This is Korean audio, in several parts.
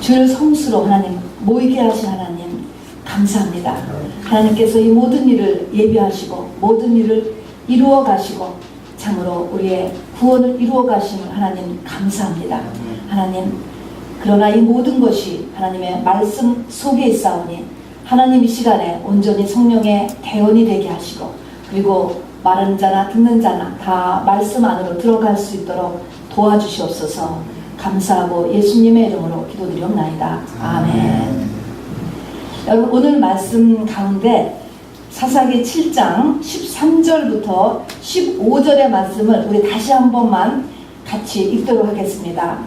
주의 성수로 하나님 모이게 하신 하나님 감사합니다. 하나님께서 이 모든 일을 예비하시고 모든 일을 이루어 가시고 참으로 우리의 구원을 이루어 가신 하나님 감사합니다. 하나님, 그러나 이 모든 것이 하나님의 말씀 속에 있사오니 하나님 이 시간에 온전히 성령의 대원이 되게 하시고 그리고 말하는 자나 듣는 자나 다 말씀 안으로 들어갈 수 있도록 도와주시옵소서. 감사하고 예수님의 이름으로 기도드리옵나이다. 아멘. 여러분, 오늘 말씀 가운데 사사기 7장 13절부터 15절의 말씀을 우리 다시 한 번만 같이 읽도록 하겠습니다.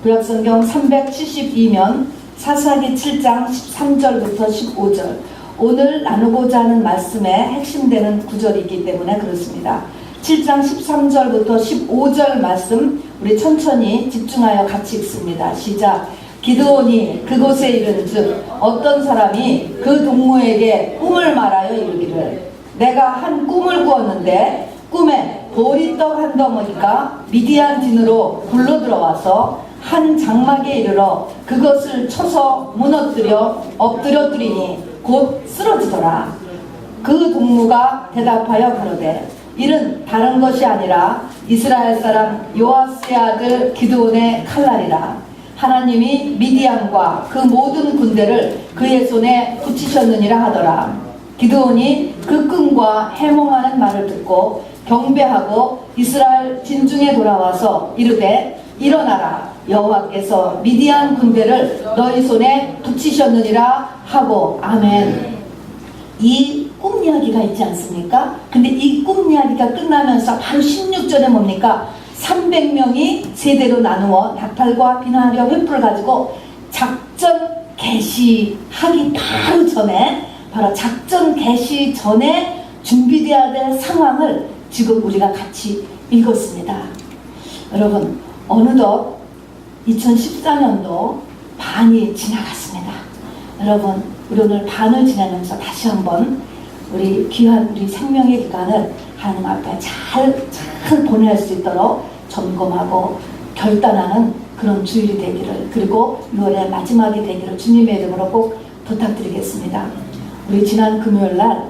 구약성경 372면 사사기 7장 13절부터 15절, 오늘 나누고자 하는 말씀의 핵심되는 구절이기 때문에 그렇습니다. 7장 13절부터 15절 말씀 우리 천천히 집중하여 같이 읽습니다. 시작. 기드온이 그곳에 이른즉 어떤 사람이 그 동무에게 꿈을 말하여 이르기를 내가 한 꿈을 꾸었는데 꿈에 보리떡 한 덩어리가 미디안 진으로 굴러 들어와서 한 장막에 이르러 그것을 쳐서 무너뜨려 엎드려뜨리니 곧 쓰러지더라. 그 동무가 대답하여 가로되 이는 다른 것이 아니라 이스라엘 사람 요아스의 아들 기드온의 칼날이라. 하나님이 미디안과 그 모든 군대를 그의 손에 붙이셨느니라 하더라. 기드온이 그 꿈과 해몽하는 말을 듣고 경배하고 이스라엘 진중에 돌아와서 이르되 일어나라, 여호와께서 미디안 군대를 너희 손에 붙이셨느니라 하고. 아멘. 이 꿈 이야기가 있지 않습니까? 근데 이 꿈 이야기가 끝나면서 바로 16절에 뭡니까? 300명이 세대로 나누어 나팔과 비나리와 횃불을 가지고 작전 개시하기 바로 전에, 바로 작전 개시 전에 준비되어야 될 상황을 지금 우리가 같이 읽었습니다. 여러분, 어느덧 2014년도 반이 지나갔습니다. 여러분, 우리 오늘 반을 지나면서 다시 한번 우리 귀한 우리 생명의 기간을 하나님 앞에 잘 보낼 수 있도록 점검하고 결단하는 그런 주일이 되기를, 그리고 6월의 마지막이 되기를 주님의 이름으로 꼭 부탁드리겠습니다. 우리 지난 금요일날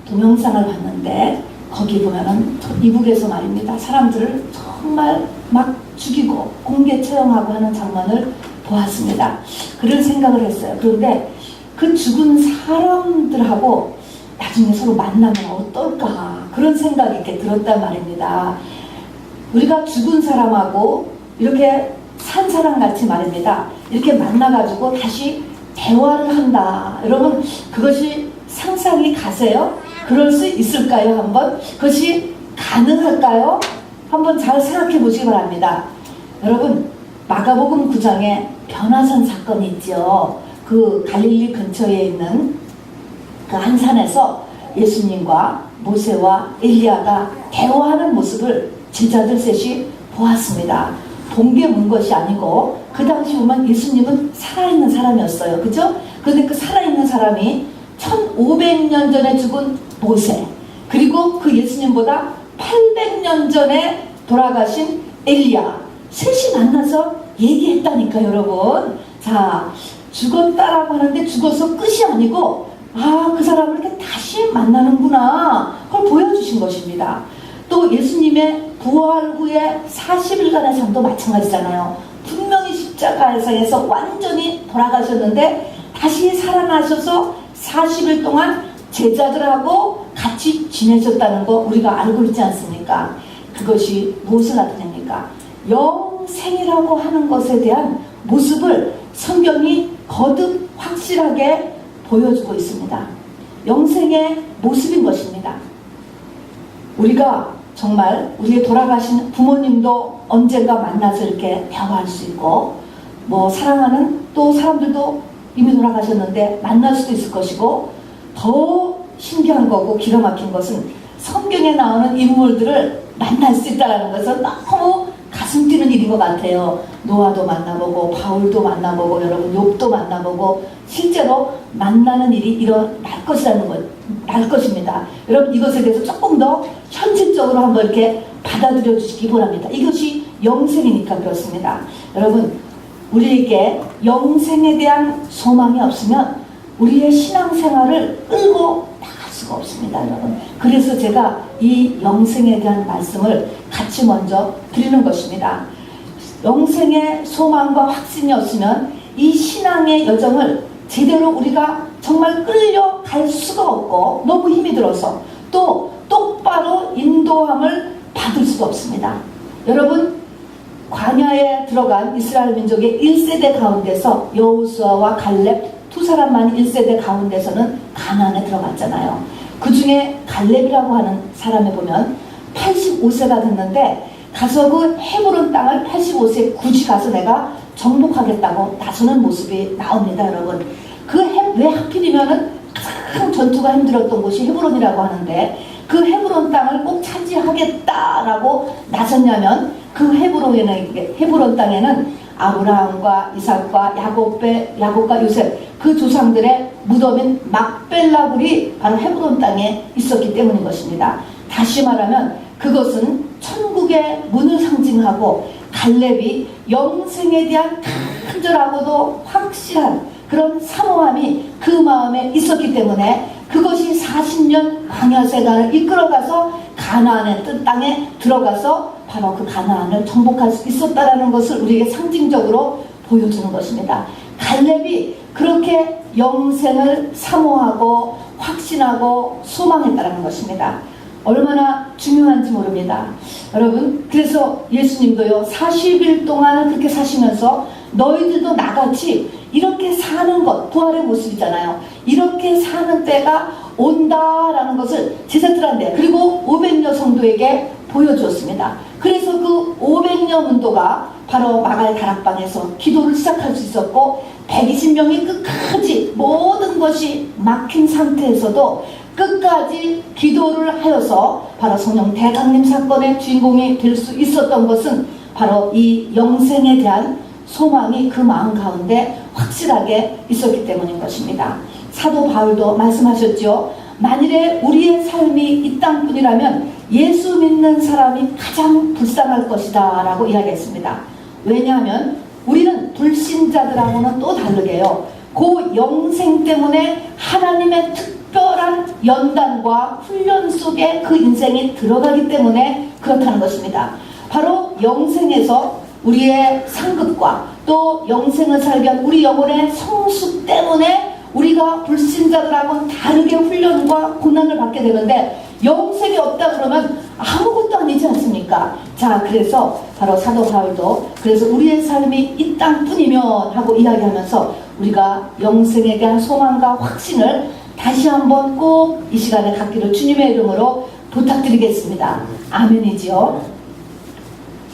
동영상을 봤는데 거기 보면은 이북에서 말입니다, 사람들을 정말 막 죽이고 공개 처형하고 하는 장면을 보았습니다. 그런 생각을 했어요. 그런데 그 죽은 사람들하고 나중에 서로 만나면 어떨까, 그런 생각이 이렇게 들었단 말입니다. 우리가 죽은 사람하고 이렇게 산 사람 같이 말입니다, 이렇게 만나가지고 다시 대화를 한다. 여러분, 그것이 상상이 가세요? 그럴 수 있을까요? 한번 그것이 가능할까요? 한번 잘 생각해 보시기 바랍니다. 여러분, 마가복음 9장에 변화산 사건이 있죠. 그 갈릴리 근처에 있는 그 한 산에서 예수님과 모세와 엘리야가 대화하는 모습을 제자들 셋이 보았습니다. 동계 문 것이 아니고 그 당시 보면 예수님은 살아있는 사람이었어요. 그죠? 그런데 그 살아있는 사람이 1500년 전에 죽은 모세, 그리고 그 예수님보다 800년 전에 돌아가신 엘리야, 셋이 만나서 얘기했다니까 여러분. 자, 죽었다라고 하는데 죽어서 끝이 아니고 그 사람을 이렇게 다시 만나는구나, 그걸 보여주신 것입니다. 또 예수님의 부활 후에 40일간의 삶도 마찬가지잖아요. 분명히 십자가에서 완전히 돌아가셨는데 다시 살아나셔서 40일 동안 제자들하고 같이 지내셨다는 거 우리가 알고 있지 않습니까? 그것이 무엇을 나타냅니까? 영생이라고 하는 것에 대한 모습을 성경이 거듭 확실하게 보여주고 있습니다. 영생의 모습인 것입니다. 우리가 정말 우리의 돌아가신 부모님도 언젠가 만나서 이렇게 대화할 수 있고, 뭐 사랑하는 또 사람들도 이미 돌아가셨는데 만날 수도 있을 것이고, 더 신기한 거고 기가 막힌 것은 성경에 나오는 인물들을 만날 수 있다는 것은 너무 가슴 뛰는 일인 것 같아요. 노아도 만나보고 바울도 만나보고 여러분 욥도 만나보고 실제로 만나는 일이 일어날 것입니다. 여러분, 이것에 대해서 조금 더 현실적으로 한번 이렇게 받아들여 주시기 바랍니다. 이것이 영생이니까 그렇습니다. 여러분, 우리에게 영생에 대한 소망이 없으면 우리의 신앙생활을 끌고 나갈 수가 없습니다, 여러분. 그래서 제가 이 영생에 대한 말씀을 같이 먼저 드리는 것입니다. 영생의 소망과 확신이 없으면 이 신앙의 여정을 제대로 우리가 정말 끌려갈 수가 없고 너무 힘이 들어서 또 똑바로 인도함을 받을 수가 없습니다. 여러분, 광야에 들어간 이스라엘 민족의 1세대 가운데서 여호수아와 갈렙 두 사람만이 1세대 가운데서는 가나안에 들어갔잖아요. 그 중에 갈렙이라고 하는 사람에 보면 85세가 됐는데 가서 그 헤브론 땅을 85세에 굳이 가서 내가 정복하겠다고 나서는 모습이 나옵니다, 여러분. 왜 하필이면은 가장 전투가 힘들었던 곳이 헤브론이라고 하는데 그 헤브론 땅을 꼭 차지하겠다라고 나섰냐면 그 헤브론 땅에는 아브라함과 이삭과 야곱과 요셉 그 조상들의 무덤인 막벨라굴이 바로 헤브론 땅에 있었기 때문인 것입니다. 다시 말하면 그것은 천국의 문을 상징하고 갈렙이 영생에 대한 간절하고도 확실한 그런 사모함이 그 마음에 있었기 때문에 그것이 40년 광야 생활을 이끌어가서 가나안의 뜻 땅에 들어가서 바로 그 가나안을 정복할 수 있었다라는 것을 우리에게 상징적으로 보여주는 것입니다. 갈렙이 그렇게 영생을 사모하고 확신하고 소망했다는 것입니다. 얼마나 중요한지 모릅니다. 여러분, 그래서 예수님도요 40일 동안 그렇게 사시면서 너희들도 나같이 이렇게 사는 것, 부활의 모습이잖아요. 이렇게 사는 때가 온다라는 것을 제자들한테 그리고 500여 성도에게 보여주었습니다. 그래서 그 500여 문도가 바로 마가의 다락방에서 기도를 시작할 수 있었고 120명이 끝까지 모든 것이 막힌 상태에서도 끝까지 기도를 하여서 바로 성령 대강림 사건의 주인공이 될 수 있었던 것은 바로 이 영생에 대한 소망이 그 마음 가운데 확실하게 있었기 때문인 것입니다. 사도 바울도 말씀하셨죠. 만일에 우리의 삶이 이 땅뿐이라면 예수 믿는 사람이 가장 불쌍할 것이다 라고 이야기했습니다. 왜냐하면 우리는 불신자들하고는 또 다르게요. 그 영생 때문에 하나님의 특별한 연단과 훈련 속에 그 인생이 들어가기 때문에 그렇다는 것입니다. 바로 영생에서 우리의 상급과 또 영생을 살기 위한 우리 영혼의 성숙 때문에 우리가 불신자들하고는 다르게 훈련과 고난을 받게 되는데 영생이 없다 그러면 아무것도 아니지 않습니까? 자, 그래서 바로 사도 바울도 그래서 우리의 삶이 이 땅뿐이면 하고 이야기하면서 우리가 영생에 대한 소망과 확신을 다시 한번 꼭 이 시간에 갖기를 주님의 이름으로 부탁드리겠습니다. 아멘이지요.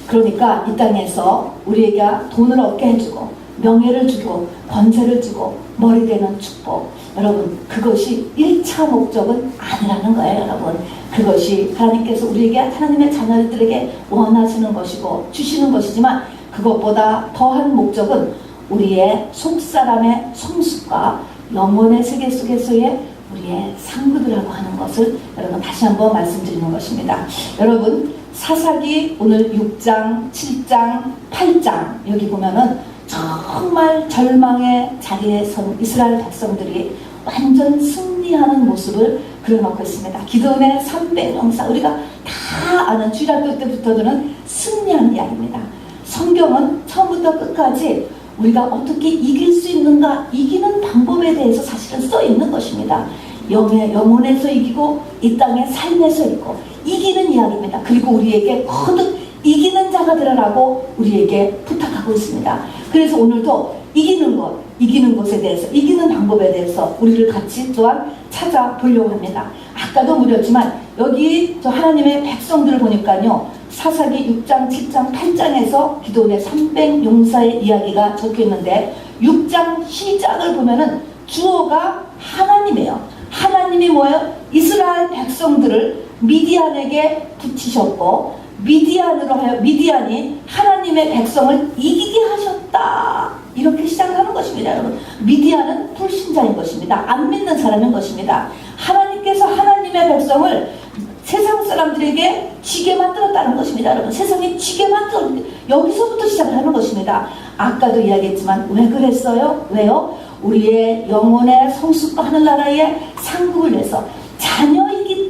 그러니까 이 땅에서 우리에게 돈을 얻게 해주고 명예를 주고 권세를 주고 머리 되는 축복, 여러분 그것이 1차 목적은 아니라는 거예요. 여러분 그것이 하나님께서 우리에게 하나님의 자녀들에게 원하시는 것이고 주시는 것이지만 그것보다 더한 목적은 우리의 속사람의 성숙과 영혼의 세계 속에서의 우리의 상급이라고 하는 것을 여러분 다시 한번 말씀드리는 것입니다. 여러분 사사기 오늘 6장, 7장, 8장 여기 보면은 정말 절망의 자리에 선 이스라엘 백성들이 완전 승리하는 모습을 그려놓고 있습니다. 기도원의 300명사 우리가 다 아는 주일학교 때부터는 승리하는 이야기입니다. 성경은 처음부터 끝까지 우리가 어떻게 이길 수 있는가 이기는 방법에 대해서 사실은 써 있는 것입니다. 영혼에서 이기고 이 땅의 삶에서 이기고 이기는 이야기입니다. 그리고 우리에게 거듭 이기는 자가 되라고 우리에게 부탁하고 있습니다. 그래서 오늘도 이기는 것, 이기는 것에 대해서 이기는 방법에 대해서 우리를 같이 또한 찾아보려고 합니다. 아까도 물었지만 여기 저 하나님의 백성들을 보니까요 사사기 6장, 7장, 8장에서 기도원의 300용사의 이야기가 적혀있는데 6장 시작을 보면은 주어가 하나님이에요. 하나님이 뭐예요? 이스라엘 백성들을 미디안에게 붙이셨고 미디안이 하나님의 백성을 이기게 하셨다. 이렇게 시작을 하는 것입니다. 여러분 미디안은 불신자인 것입니다. 안 믿는 사람인 것입니다. 하나님께서 하나님의 백성을 세상 사람들에게 지게 만들었다는 것입니다. 여러분 세상에 지게 만들었는데 여기서부터 시작을 하는 것입니다. 아까도 이야기했지만 왜 그랬어요? 왜요? 우리의 영혼의 성숙과 하늘나라의 상급을 위해서 자녀이기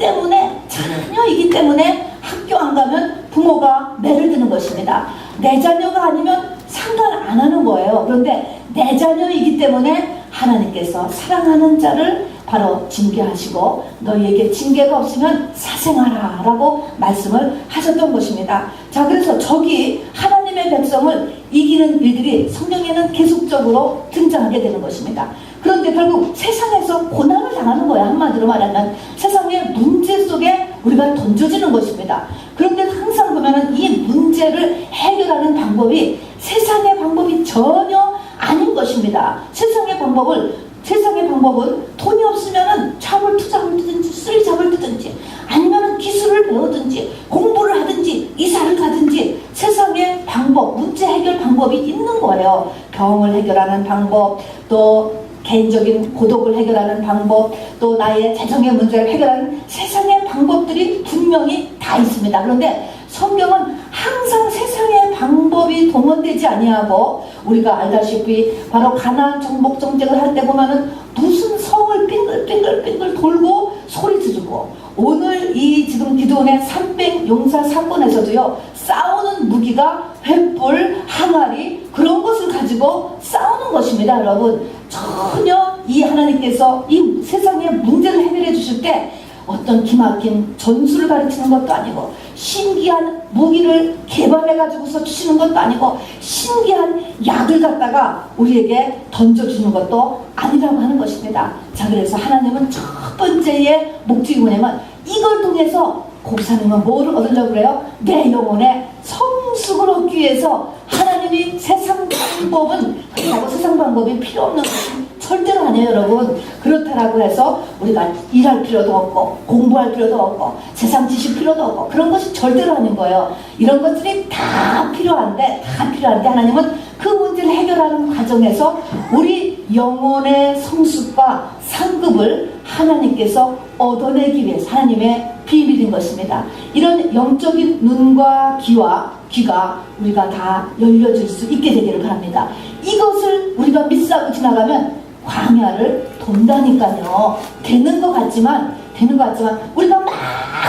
때문에 학교 안 가면 부모가 매를 드는 것입니다. 내 자녀가 아니면 상관 안 하는 거예요. 그런데 내 자녀이기 때문에 하나님께서 사랑하는 자를 바로 징계하시고 너희에게 징계가 없으면 사생하라 라고 말씀을 하셨던 것입니다. 자, 그래서 저기 하나님의 백성을 이기는 일들이 성경에는 계속적으로 등장하게 되는 것입니다. 그런데 결국 세상에서 고난을 당하는 거야. 한마디로 말하면 세상의 문제 속에 우리가 던져지는 것입니다. 그런데 항상 보면은 이 문제를 해결하는 방법이 세상의 방법이 전혀 아닌 것입니다. 세상의 방법은 돈이 없으면은 잡을 투잡을 뜨든지 쓰리잡을 뜨든지 아니면은 기술을 배우든지 공부를 하든지 이사를 가든지 세상의 방법, 문제 해결 방법이 있는 거예요. 병을 해결하는 방법, 또 개인적인 고독을 해결하는 방법, 또 나의 재정의 문제를 해결하는 세상의 방법들이 분명히 다 있습니다. 그런데 성경은 항상 세상의 방법이 동원되지 아니하고 우리가 알다시피 바로 가나안 정복 정책을 할 때 보면은 무슨 성을 빙글빙글 돌고 소리 지르고 오늘 이 지금 기도원의 300 용사 사건에서도요 싸우는 무기가 횃불, 항아리 그런 것을 가지고 싸우는 것입니다. 여러분 전혀 이 하나님께서 이 세상의 문제를 해결해 주실 때 어떤 기막힌 전술을 가르치는 것도 아니고 신기한 무기를 개발해 가지고서 주시는 것도 아니고 신기한 약을 갖다가 우리에게 던져주는 것도 아니라고 하는 것입니다. 자, 그래서 하나님은 첫 번째의 목적이 뭐냐면 이걸 통해서 목사님은 뭐를 얻으려고 그래요? 내 영혼의 성숙을 얻기 위해서 하나님이 세상 방법이 필요 없는 것이 절대로 아니에요, 여러분. 그렇다라고 해서 우리가 일할 필요도 없고 공부할 필요도 없고 세상 지식 필요도 없고 그런 것이 절대로 아닌 거예요. 이런 것들이 다 필요한데 하나님은 그 문제를 해결하는 과정에서 우리 영혼의 성숙과 상급을 하나님께서 얻어내기 위해서 하나님의 비밀인 것입니다. 이런 영적인 눈과 귀가 우리가 다 열려질 수 있게 되기를 바랍니다. 이것을 우리가 미스하고 지나가면 광야를 돈다니까요. 되는 것 같지만 우리가 막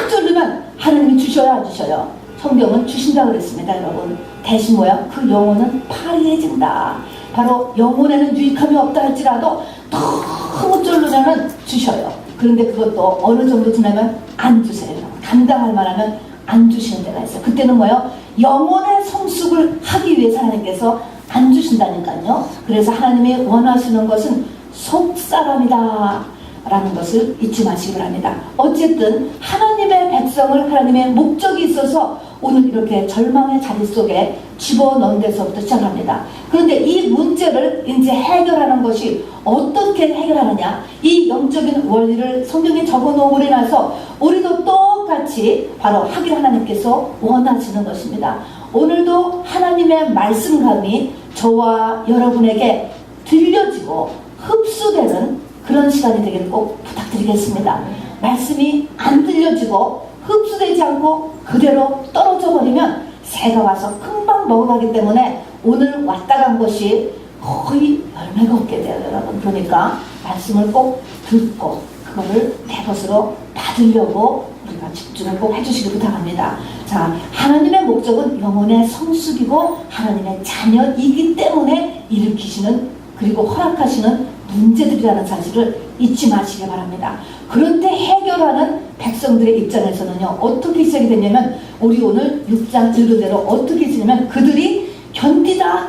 쫄르면 하나님이 주셔야 안 주셔요? 성경은 주신다고 그랬습니다. 여러분 대신 뭐야? 그 영혼은 파리해진다. 바로 영혼에는 유익함이 없다 할지라도 너무 쫄르면 주셔요. 그런데 그것도 어느 정도 지나면 안 주세요. 감당할 만하면 안 주시는 데가 있어요. 그때는 뭐예요? 영혼의 성숙을 하기 위해서 하나님께서 안 주신다니까요. 그래서 하나님이 원하시는 것은 속사람이다 라는 것을 잊지 마시기 바랍니다. 어쨌든 하나님의 백성을 하나님의 목적이 있어서 오늘 이렇게 절망의 자리 속에 집어넣은 데서부터 시작합니다. 그런데 이 문제를 이제 해결하는 것이 어떻게 해결하느냐, 이 영적인 원리를 성경에 적어놓음으로 인해서 우리도 똑같이 바로 하기를 하나님께서 원하시는 것입니다. 오늘도 하나님의 말씀감이 저와 여러분에게 들려지고 흡수되는 그런 시간이 되기를 꼭 부탁드리겠습니다. 말씀이 안 들려지고 흡수되지 않고 그대로 떨어져 버리면 새가 와서 금방 먹어가기 때문에 오늘 왔다 간 것이 거의 열매가 없게 돼요, 여러분. 그러니까 말씀을 꼭 듣고 그거를 내 것으로 받으려고 우리가 집중을 꼭 해주시기 부탁합니다. 자, 하나님의 목적은 영혼의 성숙이고 하나님의 자녀이기 때문에 일으키시는 그리고 허락하시는 문제들이라는 사실을 잊지 마시기 바랍니다. 그런데 해결하는 백성들의 입장에서는요, 어떻게 시작이 됐냐면 우리 오늘 6장 읽은대로 어떻게 지냐면 그들이 견디다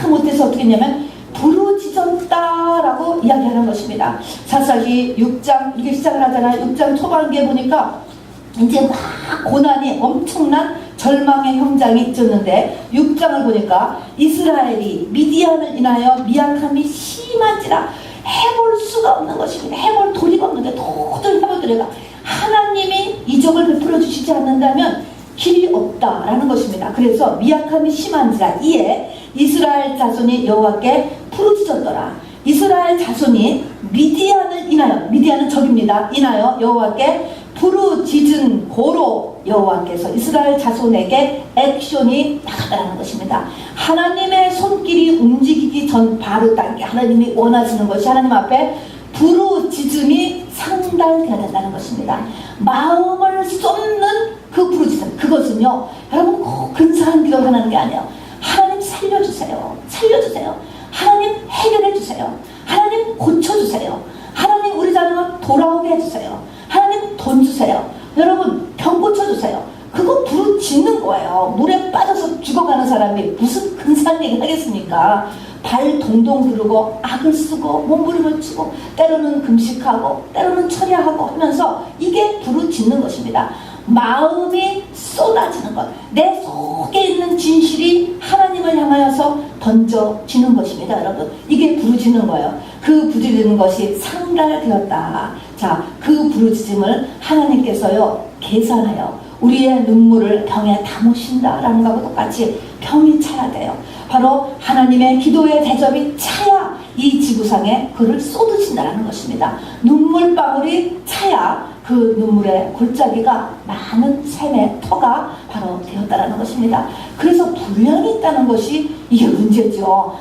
못해서 어떻게 했냐면 부르짖었다라고 이야기하는 것입니다. 사사기 6장 이게 시작을 하잖아요. 6장 초반기에 보니까 이제 막 고난이 엄청난 절망의 현장이 있었는데 6장을 보니까 이스라엘이 미디안을 인하여 미약함이 심한지라 해볼 수가 없는 것입니다. 해볼 도리가 없는데 도저히 해볼 도리가 하나님이 이적을 베풀어 주시지 않는다면 길이 없다라는 것입니다. 그래서 미약함이 심한지라 이에 이스라엘 자손이 여호와께 부르짖었더라. 이스라엘 자손이 미디안을 인하여, 미디안은 적입니다. 인하여 여호와께 부르짖은 고로 여호와께서 이스라엘 자손에게 액션이 나가다는 것입니다. 하나님의 손길이 움직이기 전 바로 단계, 하나님이 원하시는 것이 하나님 앞에 부르짖음이 상달되어야 된다는 것입니다. 마음을 쏟는 그 부르짖음, 그것은요 여러분 꼭 근사한 기도를 하는 게 아니에요. 하나님 살려주세요, 살려주세요, 하나님 해결해주세요, 하나님 고쳐주세요, 하나님 우리 자녀가 돌아오게 해주세요, 하나님 돈 주세요, 여러분 병 고쳐주세요. 그거 부르짖는 거예요. 물에 빠져서 죽어가는 사람이 무슨 근사한 얘기를 하겠습니까? 발 동동 구르고 악을 쓰고 몸부림을 치고 때로는 금식하고 때로는 철야하고 하면서 이게 부르짖는 것입니다. 마음이 쏟아지는 것, 내 속에 있는 진실이 하나님을 향하여서 던져지는 것입니다. 여러분, 이게 부르짖는 거예요. 그 부르짖는 것이 상달되었다. 자, 그 부르짖음을 하나님께서요 계산하여 우리의 눈물을 병에 담으신다라는 것과 똑같이 병이 차야 돼요. 바로 하나님의 기도의 대접이 차야 이 지구상에 그를 쏟으신다는 것입니다. 눈물방울이 차야 그 눈물의 골짜기가 많은 샘의 터가 바로 되었다는 것입니다. 그래서 분량이 있다는 것이 이게 문제죠.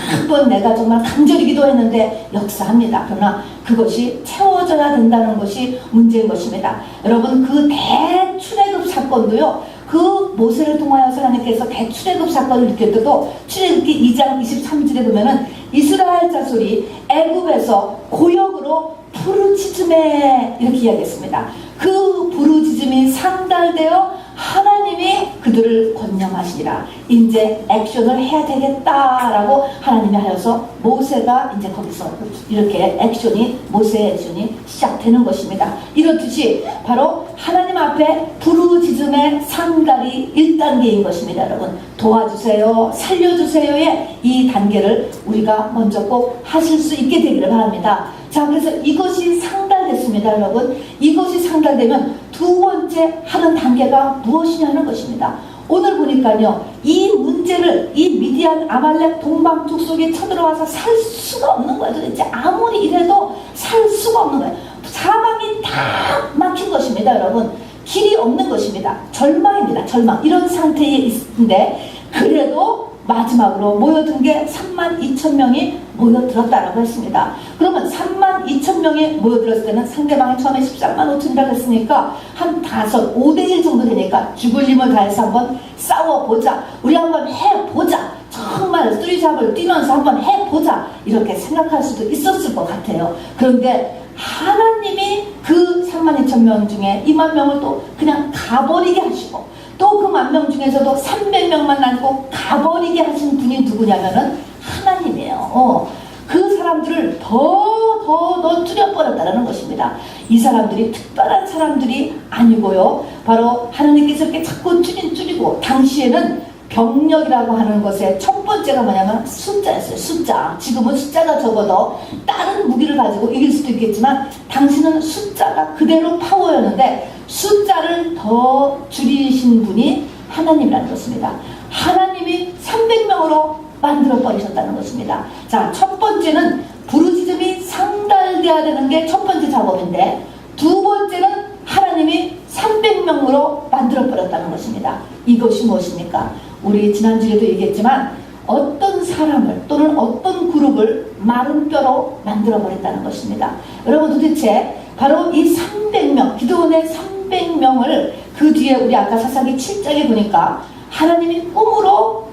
한번 내가 정말 간절히 기도했는데 역사합니다. 그러나 그것이 채워져야 된다는 것이 문제인 것입니다. 여러분, 그 대출애굽 사건도요, 그 모세를 통하여서 하나님께서 대출애굽 사건을 일으킬 때도 출애굽기 2장 23절에 보면은 이스라엘 자손이 애굽에서 고역으로 부르짖음에 이렇게 이야기했습니다. 그 부르짖음이 상달되어 하나님이 그들을 권념하시니라. 이제 액션을 해야 되겠다라고 하나님이 하여서 모세가 이제 거기서 이렇게 액션이, 모세의 액션이 시작되는 것입니다. 이렇듯이 바로 하나님 앞에 부르짖음의 상달이 1단계인 것입니다. 여러분, 도와주세요, 살려주세요의 이 단계를 우리가 먼저 꼭 하실 수 있게 되기를 바랍니다. 자, 그래서 이것이 상달됐습니다. 여러분, 이것이 상달되면 두 번째 하는 단계가 무엇이냐는 것입니다. 오늘 보니까요, 이 문제를 이 미디안 아말렉 동방쪽 속에 쳐들어와서 살 수가 없는 거예요. 도대체 아무리 이래도 살 수가 없는 거예요. 사방이 다 막힌 것입니다. 여러분, 길이 없는 것입니다. 절망입니다. 절망. 이런 상태에 있는데 그래도 마지막으로 모여든 게 32,000명이 모여들었다라고 했습니다. 그러면 32,000명이 모여들었을 때는 상대방이 처음에 13만 5천이라고 했으니까 한 5대1 정도 되니까 죽을 힘을 다해서 한번 싸워보자, 우리 한번 해보자, 정말 쓰리잡을 뛰면서 한번 해보자, 이렇게 생각할 수도 있었을 것 같아요. 그런데 하나님이 그 32,000명 중에 2만 명을 또 그냥 가버리게 하시고, 또 그 10,000명 중에서도 300명만 남고 가버리게 하신 분이 누구냐면은 하나님이에요. 그 사람들을 더 줄여버렸다는 것입니다. 이 사람들이 특별한 사람들이 아니고요, 바로 하나님께서 이렇게 자꾸 줄이고, 당시에는 병력이라고 하는 것의 첫 번째가 뭐냐면 숫자였어요. 숫자. 지금은 숫자가 적어도 다른 무기를 가지고 이길 수도 있겠지만 당시는 숫자가 그대로 파워였는데 숫자를 더 줄이신 분이 하나님이라는 것입니다. 하나님이 300명으로 만들어 버리셨다는 것입니다. 자, 첫 번째는 부르짖음이 상달돼야 되는 게 첫 번째 작업인데, 두 번째는 하나님이 300명으로 만들어 버렸다는 것입니다. 이것이 무엇입니까? 우리 지난주에도 얘기했지만 어떤 사람을 또는 어떤 그룹을 마른 뼈로 만들어 버렸다는 것입니다. 여러분, 도대체 바로 이 300명, 기드온의 300명을 그 뒤에 우리 아까 사사기 7장에 보니까 하나님이 꿈으로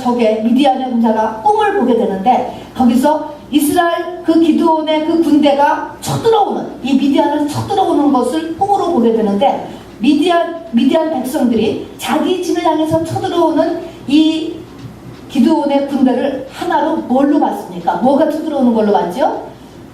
적의 미디안의 군사가 꿈을 보게 되는데, 거기서 이스라엘 그 기드온의 그 군대가 쳐들어오는, 이 미디안을 쳐들어오는 것을 꿈으로 보게 되는데, 미디안 백성들이 자기 진을 향해서 쳐들어오는 이 기드온의 군대를 하나로 뭘로 봤습니까? 뭐가 쳐들어오는 걸로 봤죠?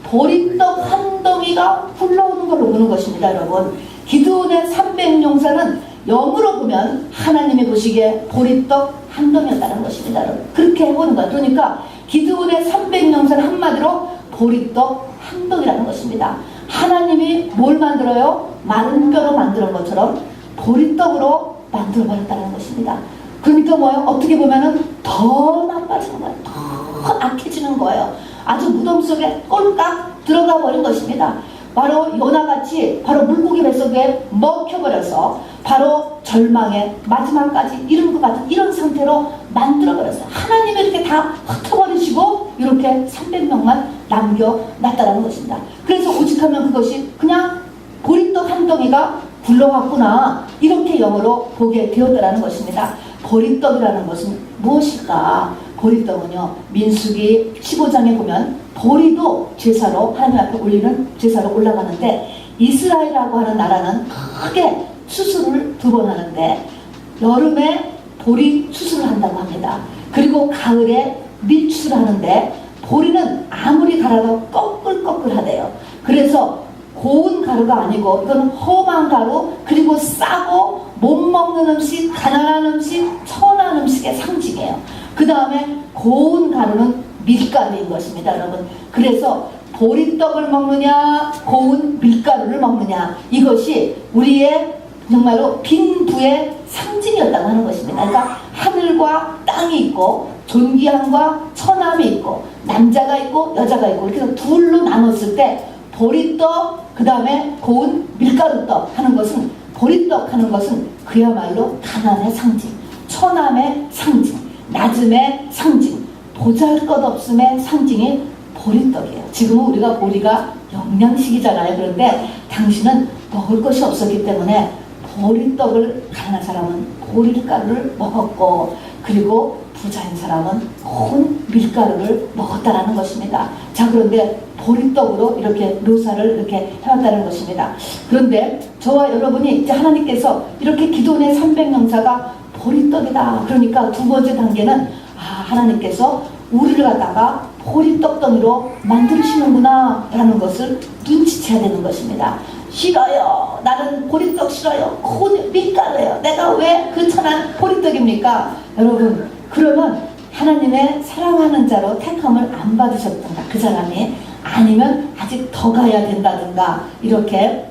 보리떡 한 덩이가 굴러오는 걸로 보는 것입니다. 여러분, 기드온의 300용사는 영으로 보면 하나님이 보시기에 보리떡 한 덩이였다는 것입니다. 여러분, 그렇게 해보는 거예요. 그러니까 기드온의 300용사는 한마디로 보리떡 한 덩이라는 것입니다. 하나님이 뭘 만들어요? 마른 뼈로 만드는 것처럼 보리떡으로 만들어버렸다는 것입니다. 그러니까 뭐예요? 어떻게 보면은 더 나빠지는 거예요. 더 악해지는 거예요. 아주 무덤 속에 꼴깍 들어가 버린 것입니다. 바로 요나같이 바로 물고기 뱃속에 먹혀버려서 바로 절망의 마지막까지 이른 것 같은 이런 상태로 만들어버렸어요. 하나님이 이렇게 다 흩어버리시고 이렇게 300명만 남겨놨다라는 것입니다. 그래서 오직하면 그것이 그냥 보리떡 한 덩이가 굴러갔구나, 이렇게 영어로 보게 되었다라는 것입니다. 보리떡이라는 것은 무엇일까? 보리떡은요, 민수기 15장에 보면 보리도 제사로 하나님 앞에 올리는 제사로 올라가는데, 이스라엘이라고 하는 나라는 크게 추수를 2번 하는데 여름에 보리 추수를 한다고 합니다. 그리고 가을에 밀추수를 하는데 보리는 아무리 갈아도 꺼끌꺼끌하대요. 그래서 고운 가루가 아니고 이거는 험한 가루, 그리고 싸고 못 먹는 음식, 가난한 음식, 천한 음식의 상징이에요. 그 다음에 고운 가루는 밀가루인 것입니다, 여러분. 그래서 보리떡을 먹느냐, 고운 밀가루를 먹느냐, 이것이 우리의 정말로 빈부의 상징이었다고 하는 것입니다. 그러니까 하늘과 땅이 있고 존귀함과 천함이 있고 남자가 있고 여자가 있고 이렇게 해서 둘로 나눴을 때 보리떡, 그 다음에 고운 밀가루떡 하는 것은, 보리떡 하는 것은 그야말로 가난의 상징, 천함의 상징, 낮음의 상징, 보잘것없음의 상징이 보리떡이에요. 지금은 우리가 보리가 영양식이잖아요. 그런데 당신은 먹을 것이 없었기 때문에 보리떡을, 가난한 사람은 보리가루를 먹었고, 그리고 부자인 사람은 고운 밀가루를 먹었다라는 것입니다. 자, 그런데 보리떡으로 이렇게 묘사를 이렇게 해왔다는 것입니다. 그런데 저와 여러분이 이제 하나님께서 이렇게 기도원의 300명사가 보리떡이다, 그러니까 두 번째 단계는 하나님께서 우리를 갖다가 보리떡덩이로 만드시는구나 라는 것을 눈치채야 되는 것입니다. 싫어요. 나는 보리떡 싫어요. 고운 밀가루예요. 내가 왜 그 천한 보리떡입니까? 여러분, 그러면 하나님의 사랑하는 자로 택함을 안 받으셨던가, 그 사람이, 아니면 아직 더 가야 된다든가, 이렇게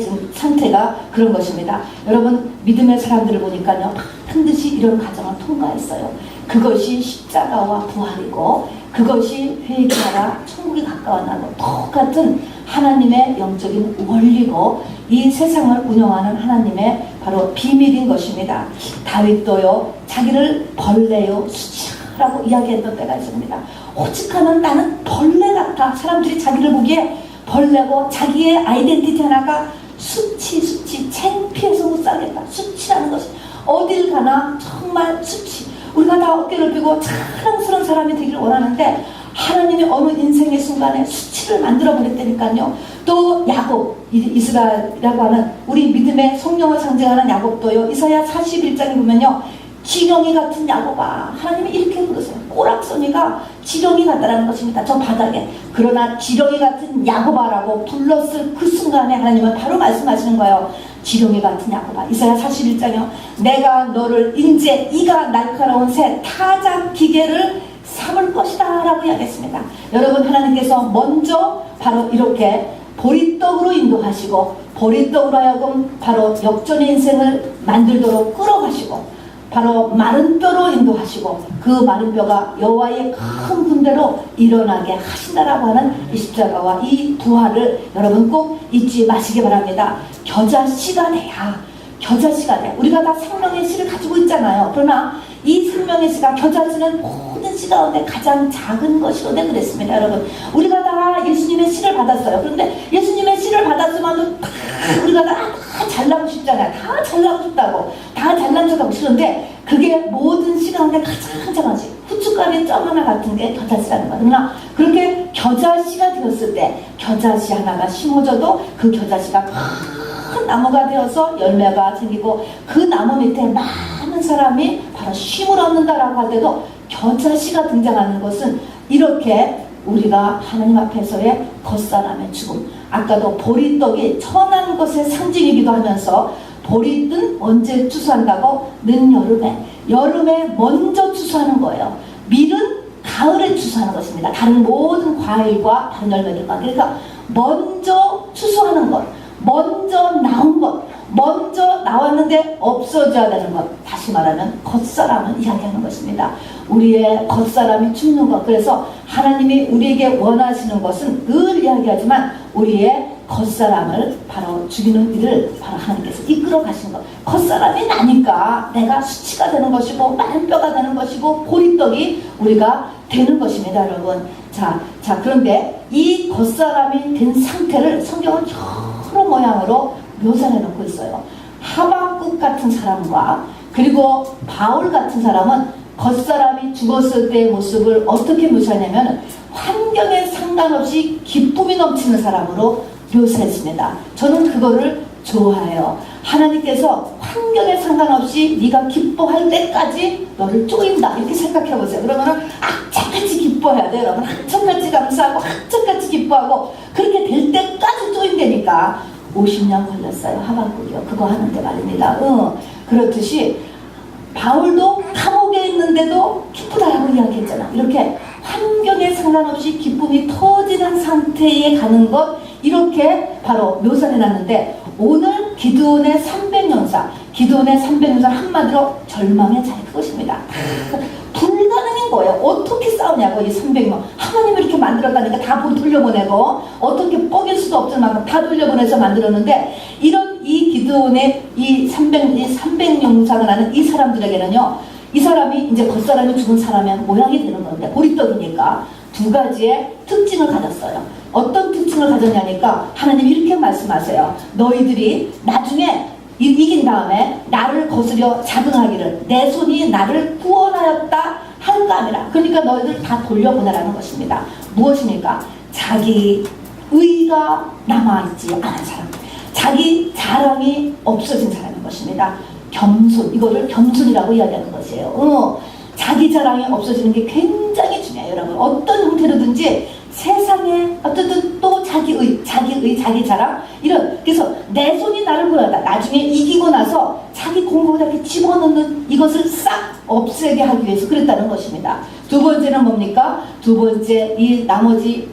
지금 상태가 그런 것입니다. 여러분, 믿음의 사람들을 보니까요, 반드시 이런 과정을 통과했어요. 그것이 십자가와 부활이고, 그것이 회개하라 천국이 가까워 나고, 똑같은 하나님의 영적인 원리고, 이 세상을 운영하는 하나님의 바로 비밀인 것입니다. 다윗도요, 자기를 벌레요 수치라고 이야기했던 때가 있습니다. 오직하면 나는 벌레 같아. 사람들이 자기를 보기에 벌레고, 자기의 아이덴티티 하나가 수치, 창피해서 못 살겠다. 수치라는 것이 어딜 가나 정말 수치. 우리가 다 어깨를 펴고 자랑스러운 사람이 되기를 원하는데, 하나님이 어느 인생의 순간에 수치를 만들어버렸다니까요. 또 야곱, 이스라엘이라고 하는 우리 믿음의 성령을 상징하는 야곱도요, 이사야 41장에 보면요, 지렁이 같은 야곱아, 하나님이 이렇게 부르세요. 꼬락서니가 지렁이 같다라는 것입니다. 저 바닥에. 그러나 지렁이 같은 야곱아라고 불렀을 그 순간에 하나님은 바로 말씀하시는 거예요. 지렁이 같은 야곱아. 이사야 41장이요, 내가 너를 이제 이가 날카로운 새 타작 기계를 삼을 것이다 라고 이야기했습니다. 여러분, 하나님께서 먼저 바로 이렇게 보리떡으로 인도하시고, 보리떡으로 하여금 바로 역전의 인생을 만들도록 끌어가시고, 바로 마른 뼈로 인도하시고, 그 마른 뼈가 여호와의 큰 군대로 일어나게 하신다라고 하는 이 십자가와 이 부활을 여러분 꼭 잊지 마시기 바랍니다. 겨자씨가 돼야, 겨자씨가 돼. 우리가 다 생명의 씨를 가지고 있잖아요. 그러나 이 생명의 씨가, 겨자씨는 모든 씨 가운데 가장 작은 것이로되 그랬습니다. 여러분, 우리가 다 예수님의 씨를 받았어요. 그런데 예수님의 씨를 받았으면 다 우리가 다 잘나고 싶잖아요. 다 잘나고 싶다고, 다 잘난 척하고 싶은데, 그게 모든 씨 가운데 가장 작아지, 후춧가루의 점 하나 같은 게 겨자씨라는 거예요. 그러나 그렇게 겨자씨가 되었을 때, 겨자씨 하나가 심어져도 그 겨자씨가 큰 나무가 되어서 열매가 생기고, 그 나무 밑에 많은 사람이 바로 쉼을 얻는다라고 할 때도 겨자씨가 등장하는 것은 이렇게 우리가 하나님 앞에서의 겉사람의 죽음, 아까도 보리떡이 천한 것의 상징이기도 하면서, 보리는 언제 추수한다고? 여름에 먼저 추수하는 거예요. 밀은 가을에 추수하는 것입니다. 다른 모든 과일과 다른 열매들과. 그러니까 먼저 추수하는 것, 먼저 나온 것, 먼저 나왔는데 없어져야 되는 것, 다시 말하면 겉사람을 이야기하는 것입니다. 우리의 겉사람이 죽는 것. 그래서 하나님이 우리에게 원하시는 것은 늘 이야기하지만 우리의 겉사람을 바로 죽이는 일을 바로 하나님께서 이끌어 가신 것. 겉사람이 나니까 내가 수치가 되는 것이고 마른 뼈가 되는 것이고 보리떡이 우리가 되는 것입니다, 여러분. 자, 그런데 이 겉사람이 된 상태를 성경은 여러 모양으로 묘사해 놓고 있어요. 하박국 같은 사람과 그리고 바울 같은 사람은 겉사람이 죽었을 때의 모습을 어떻게 묘사하냐면 환경에 상관없이 기쁨이 넘치는 사람으로 묘사했습니다. 저는 그거를 좋아해요. 하나님께서 환경에 상관없이 네가 기뻐할 때까지 너를 쪼인다 이렇게 생각해 보세요. 그러면은 악착같이 기뻐해야 돼요. 여러분 한천같이 감사하고 한천같이 기뻐하고 그렇게 될 때까지 쪼인다니까 50년 걸렸어요. 하박국이요. 그거 하는데 말입니다. 그렇듯이 바울도 감옥에 있는데도 기쁘다라고 이야기했잖아. 이렇게 환경에 상관없이 기쁨이 터지는 상태에 가는 것 이렇게 바로 묘사해 놨는데 오늘 기드온의 300용사 한마디로 절망의 자리 그것입니다. 불가능인 거예요. 어떻게 싸우냐고 이 300명 하나님이 이렇게 만들었다니까 다 돌려보내고 어떻게 뻐길 수도 없을 만큼 다 돌려보내서 만들었는데 이런 이 기드온의 이 300용사가 나는 이 사람들에게는요 이 사람이 이제 겉사람이 죽은 사람의 모양이 되는 건데 보리떡이니까 두 가지의 특징을 가졌어요. 어떤 특징을 가졌냐니까 하나님이 이렇게 말씀하세요. 너희들이 나중에 이긴 다음에 나를 거스려 자긍하기를 내 손이 나를 구원하였다 한가 하니라. 그러니까 너희들 다 돌려보내라는 것입니다. 무엇입니까? 자기 의가 남아있지 않은 사람, 자기 자랑이 없어진 사람인 것입니다. 겸손, 이거를 겸손이라고 이야기하는 것이에요. 자기 자랑이 없어지는 게 굉장히 중요해요. 여러분 어떤 형태로든지 세상에 어쨌든 또 자기 자랑 이런 그래서 내 손이 나를 구하다 나중에 이기고 나서 자기 공부를 이렇게 집어넣는 이것을 싹 없애게 하기 위해서 그랬다는 것입니다. 두 번째는 뭡니까? 두 번째 이 나머지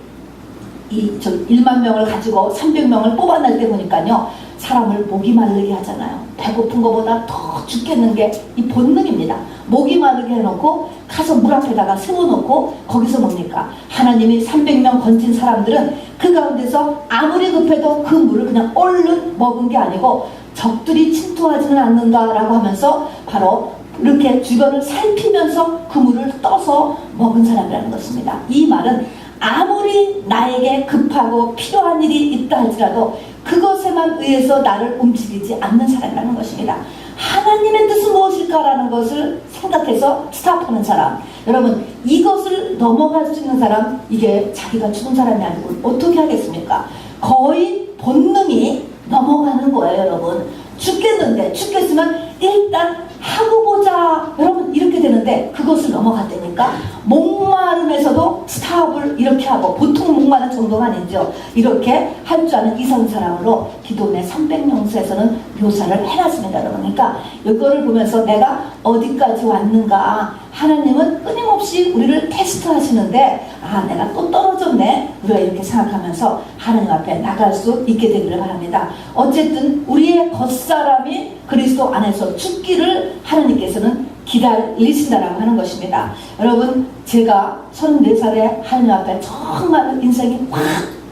1만 명을 가지고 300명을 뽑아낼 때 보니까요 사람을 목이 마르게 하잖아요. 배고픈 것보다 더 죽겠는 게 이 본능입니다. 목이 마르게 해놓고 가서 물 앞에다가 세워놓고 거기서 뭡니까? 하나님이 300명 건진 사람들은 그 가운데서 아무리 급해도 그 물을 그냥 얼른 먹은 게 아니고 적들이 침투하지는 않는다라고 하면서 바로 이렇게 주변을 살피면서 그 물을 떠서 먹은 사람이라는 것입니다. 이 말은 아무리 나에게 급하고 필요한 일이 있다 할지라도 그것에만 의해서 나를 움직이지 않는 사람이라는 것입니다. 하나님의 뜻은 무엇일까라는 것을 생각해서 스탑하는 사람. 여러분 이것을 넘어갈 수 있는 사람 이게 자기가 죽은 사람이 아니고 어떻게 하겠습니까? 거의 본능이 넘어가는 거예요. 여러분 죽겠으면 일단 하고 보자 여러분 이렇게 되는데 그것을 넘어갔다니까 목마름에서도 스탑을 이렇게 하고 보통 목마른 정도가 아니죠. 이렇게 할 줄 아는 이성 사람으로 기도원의 300용사에서는 묘사를 해놨습니다. 여러분 그러니까 이거를 보면서 내가 어디까지 왔는가 하나님은 끊임없이 우리를 테스트 하시는데 내가 또 떨어졌네 우리가 이렇게 생각하면서 하나님 앞에 나갈 수 있게 되기를 바랍니다. 어쨌든 우리의 겉사람이 그리스도 안에서 죽기를 하나님께서는 기다리신다라고 하는 것입니다. 여러분 제가 34살에 하나님 앞에 정말 인생이 확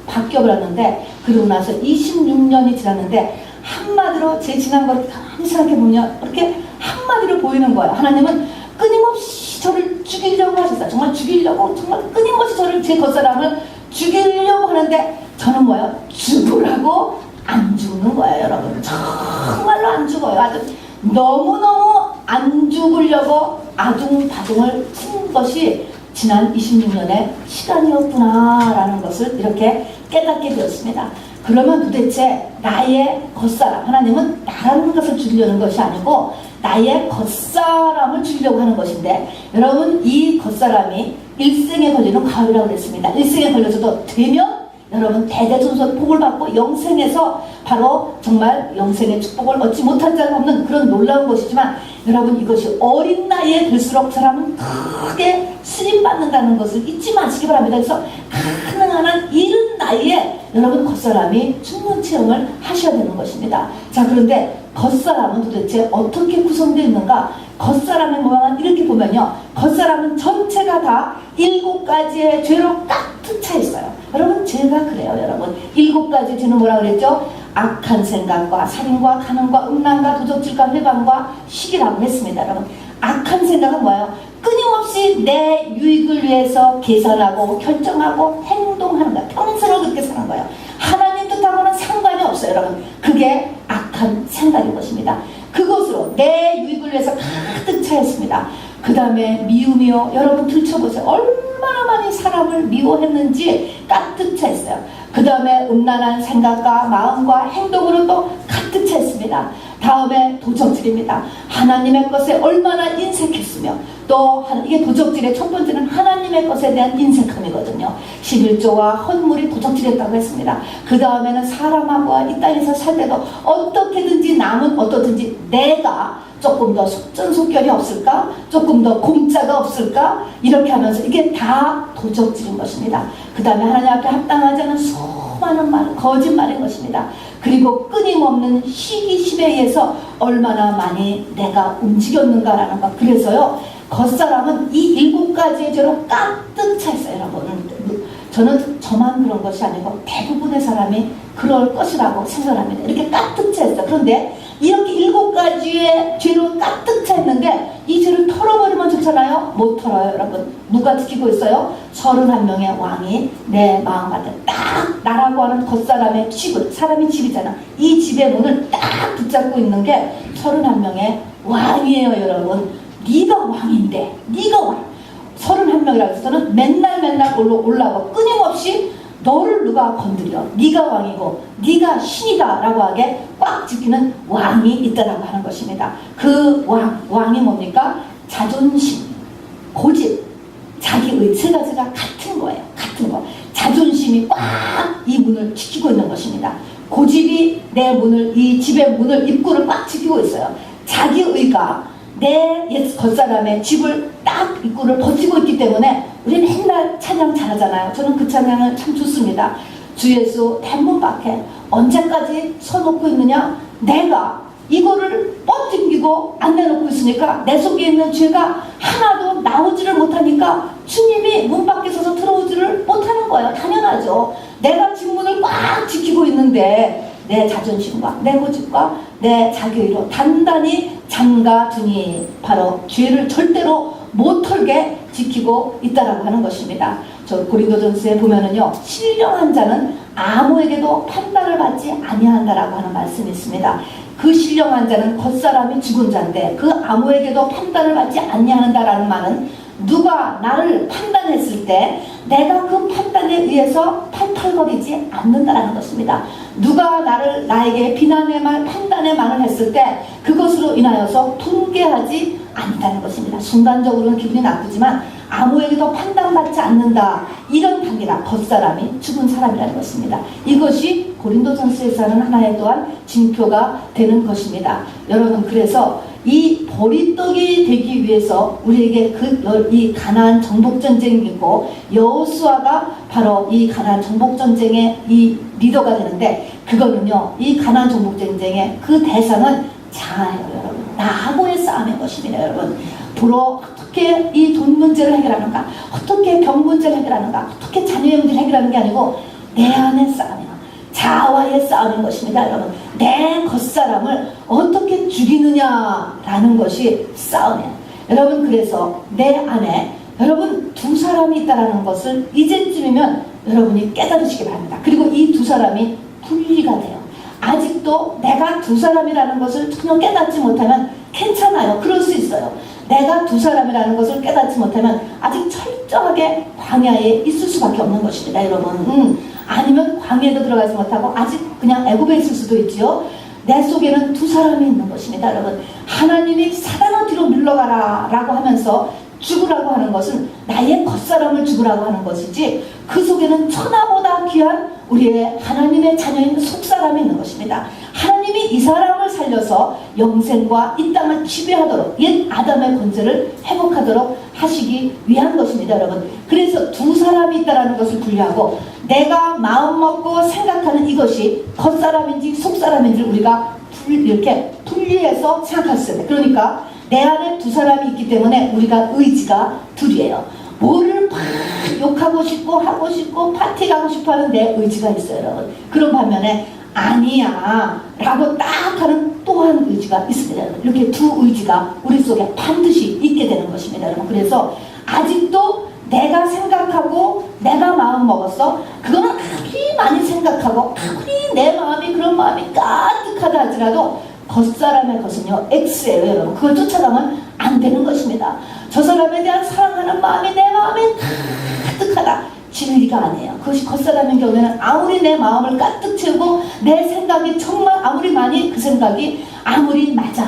바뀌어버렸는데 그러고 나서 26년이 지났는데 한마디로 제 지난 걸 가만히 생각해보면 이렇게 한마디로 보이는 거예요. 하나님은 끊임없이 저를 죽이려고 하셨어요. 정말 죽이려고 정말 끊임없이 저를 제 겉사람을 죽이려고 하는데 저는 뭐예요? 죽으라고 안 죽는 거예요. 여러분 정말로 안 죽어요. 아주 너무너무 안 죽으려고 아둥바둥을 친 것이 지난 26년의 시간이었구나라는 것을 이렇게 깨닫게 되었습니다. 그러면 도대체 나의 겉사람 하나님은 나라는 것을 죽이려는 것이 아니고 나의 겉사람을 죽이려고 하는 것인데 여러분 이 겉사람이 일생에 걸리는 과유라고 그랬습니다. 일생에 걸려서도 되면 여러분 대대손손 복을 받고 영생에서 바로 정말 영생의 축복을 얻지 못한 자가 없는 그런 놀라운 것이지만 여러분 이것이 어린 나이에 들수록 사람은 크게 쓰임받는다는 것을 잊지 마시기 바랍니다. 그래서 가능한 한 이른 나이에 여러분 겉사람이 죽는 체험을 하셔야 되는 것입니다. 자 그런데 겉사람은 도대체 어떻게 구성되어 있는가? 겉사람의 모양은 이렇게 보면요 겉사람은 전체가 다 7가지의 죄로 깍 가득 차 있어요. 여러분 죄가 그래요. 여러분 7가지 죄는 뭐라 그랬죠? 악한 생각과 살인과 간음과 음란과 도적질과 회방과 시기라고 했습니다. 여러분 악한 생각은 뭐예요? 끊임없이 내 유익을 위해서 계산하고 결정하고 행동하는 거야. 평생을 그렇게 사는 거예요. 하나님 뜻하고는 상관이 없어요. 여러분 그게 악한 생각인 것입니다. 그것으로 내 유익을 위해서 가득 차 있습니다. 그 다음에 미움이요. 여러분 들춰보세요. 얼마나 많이 사람을 미워했는지 가득 차 있어요. 그 다음에 음란한 생각과 마음과 행동으로 또 가득 차 있습니다. 다음에 도적질입니다. 하나님의 것에 얼마나 인색했으며 또 이게 도적질의 첫 번째는 하나님의 것에 대한 인색함이거든요. 11조와 헌물이 도적질했다고 했습니다. 그 다음에는 사람하고 이 땅에서 살 때도 어떻게든지 남은 어떻든지 내가 조금 더 속전속결이 없을까? 조금 더 공짜가 없을까? 이렇게 하면서 이게 다 도적질인 것입니다. 그 다음에 하나님 앞에 합당하지 않은 수많은 말, 거짓말인 것입니다. 그리고 끊임없는 시기심에 의해서 얼마나 많이 내가 움직였는가라는 것. 그래서요 겉사람은 이 7가지의 죄로 가득 차 있어요. 여러분 저는 저만 그런 것이 아니고 대부분의 사람이 그럴 것이라고 생각합니다. 이렇게 가득 차 있어요. 그런데 이렇게 7가지의 죄로 가득 차 있는데 이 죄를 털어버리면 좋잖아요. 못 털어요. 여러분 누가 지키고 있어요? 31명의 왕이 내 마음 같은 딱 나라고 하는 겉사람의 집을, 사람이 집이잖아. 이 집의 문을 딱 붙잡고 있는 게 31명의 왕이에요. 여러분 네가 왕인데 네가 왕. 31명이라고 해서는 맨날 올라오고 끊임없이 너를 누가 건드려 네가 왕이고 네가 신이다 라고 하게 꽉 지키는 왕이 있다라고 하는 것입니다. 그 왕이 뭡니까? 자존심, 고집, 자기의 세 가지가 같은 거예요. 같은 거. 자존심이 꽉 이 문을 지키고 있는 것입니다. 고집이 내 문을, 이 집의 문을, 입구를 꽉 지키고 있어요. 자기의가 내 옛 겉사람의 집을 딱 입구를 버티고 있기 때문에 우리 맨날 찬양 잘하잖아요. 저는 그 찬양을 참 좋습니다. 주 예수 대문 밖에 언제까지 서놓고 있느냐? 내가 이거를 뻗팅기고 안 내놓고 있으니까 내 속에 있는 죄가 하나도 나오지를 못하니까 주님이 문 밖에 서서 들어오지를 못하는 거예요. 당연하죠. 내가 집 문을 꽉 지키고 있는데 내 자존심과 내 고집과 내 자기의로 단단히 잠가두니 바로 죄를 절대로 못 털게 지키고 있다라고 하는 것입니다. 저 고린도전서에 보면은요 신령한 자는 아무에게도 판단을 받지 아니한다라고 하는 말씀이 있습니다. 그 신령한 자는 겉사람이 죽은 자인데 그 아무에게도 판단을 받지 아니한다라는 말은 누가 나를 판단했을 때 내가 그 판단에 의해서 팔팔거리지 않는다라는 것입니다. 누가 나에게 비난의 말, 판단의 말을 했을 때 그것으로 인하여서 분개하지 않는다는 것입니다. 순간적으로는 기분이 나쁘지만 아무에게도 판단받지 않는다. 이런 단계가 겉사람이 죽은 사람이라는 것입니다. 이것이 고린도전서에서 하는 하나의 또한 징표가 되는 것입니다. 여러분 그래서 이 보리떡이 되기 위해서 우리에게 이 가나안 정복전쟁이 있고 여호수아가 바로 이 가나안 정복전쟁의 이 리더가 되는데 그거는요 이 가나안 정복전쟁의 그 대상은 자아예요. 여러분 나하고의 싸움인 것입니다. 여러분 보러 어떻게 이 돈 문제를 해결하는가, 어떻게 병 문제를 해결하는가, 어떻게 자녀의 문제를 해결하는 게 아니고 내 안의 싸움이야. 자아와의 싸움인 것입니다. 여러분 내 겉사람을 어떻게 죽이느냐라는 것이 싸움이에요. 여러분 그래서 내 안에 여러분 두 사람이 있다는 것을 이제쯤이면 여러분이 깨달으시기 바랍니다. 그리고 이 두 사람이 분리가 돼요. 아직도 내가 두 사람이라는 것을 전혀 깨닫지 못하면 괜찮아요. 그럴 수 있어요. 내가 두 사람이라는 것을 깨닫지 못하면 아직 철저하게 광야에 있을 수밖에 없는 것입니다. 여러분 아니면 광야에도 들어가지 못하고 아직 그냥 애굽에 있을 수도 있지요. 내 속에는 두 사람이 있는 것입니다. 여러분 하나님이 사단을 뒤로 물러가라 라고 하면서 죽으라고 하는 것은 나의 겉사람을 죽으라고 하는 것이지 그 속에는 천하보다 귀한 우리의 하나님의 자녀인 속사람이 있는 것입니다. 하나님이 이 사람을 살려서 영생과 이 땅을 지배하도록 옛 아담의 권세를 회복하도록 하시기 위한 것입니다. 여러분 그래서 두 사람이 있다는 것을 분리하고 내가 마음먹고 생각하는 이것이 겉사람인지 속사람인지 우리가 이렇게 분리해서 생각할 수 있어요. 그러니까 내 안에 두 사람이 있기 때문에 우리가 의지가 둘이에요. 뭐를 막 욕하고 싶고 하고 싶고 파티 가고 싶어 하는 내 의지가 있어요, 여러분. 그런 반면에 아니야 라고 딱 하는 또한 의지가 있습니다, 여러분. 이렇게 두 의지가 우리 속에 반드시 있게 되는 것입니다, 여러분. 그래서 아직도 내가 생각하고 내가 마음 먹었어, 그거는 아무리 많이 생각하고 아무리 내 마음이 그런 마음이 까득하다 할지라도 겉사람의 것은요 X예요, 여러분. 그걸 쫓아가면 안 되는 것입니다. 저 사람에 대한 사랑하는 마음이 내 마음에 가득하다, 진리가 아니에요. 그것이 겉사람인 경우에는 아무리 내 마음을 가득 채우고 내 생각이 정말 아무리 많이 그 생각이 아무리 맞아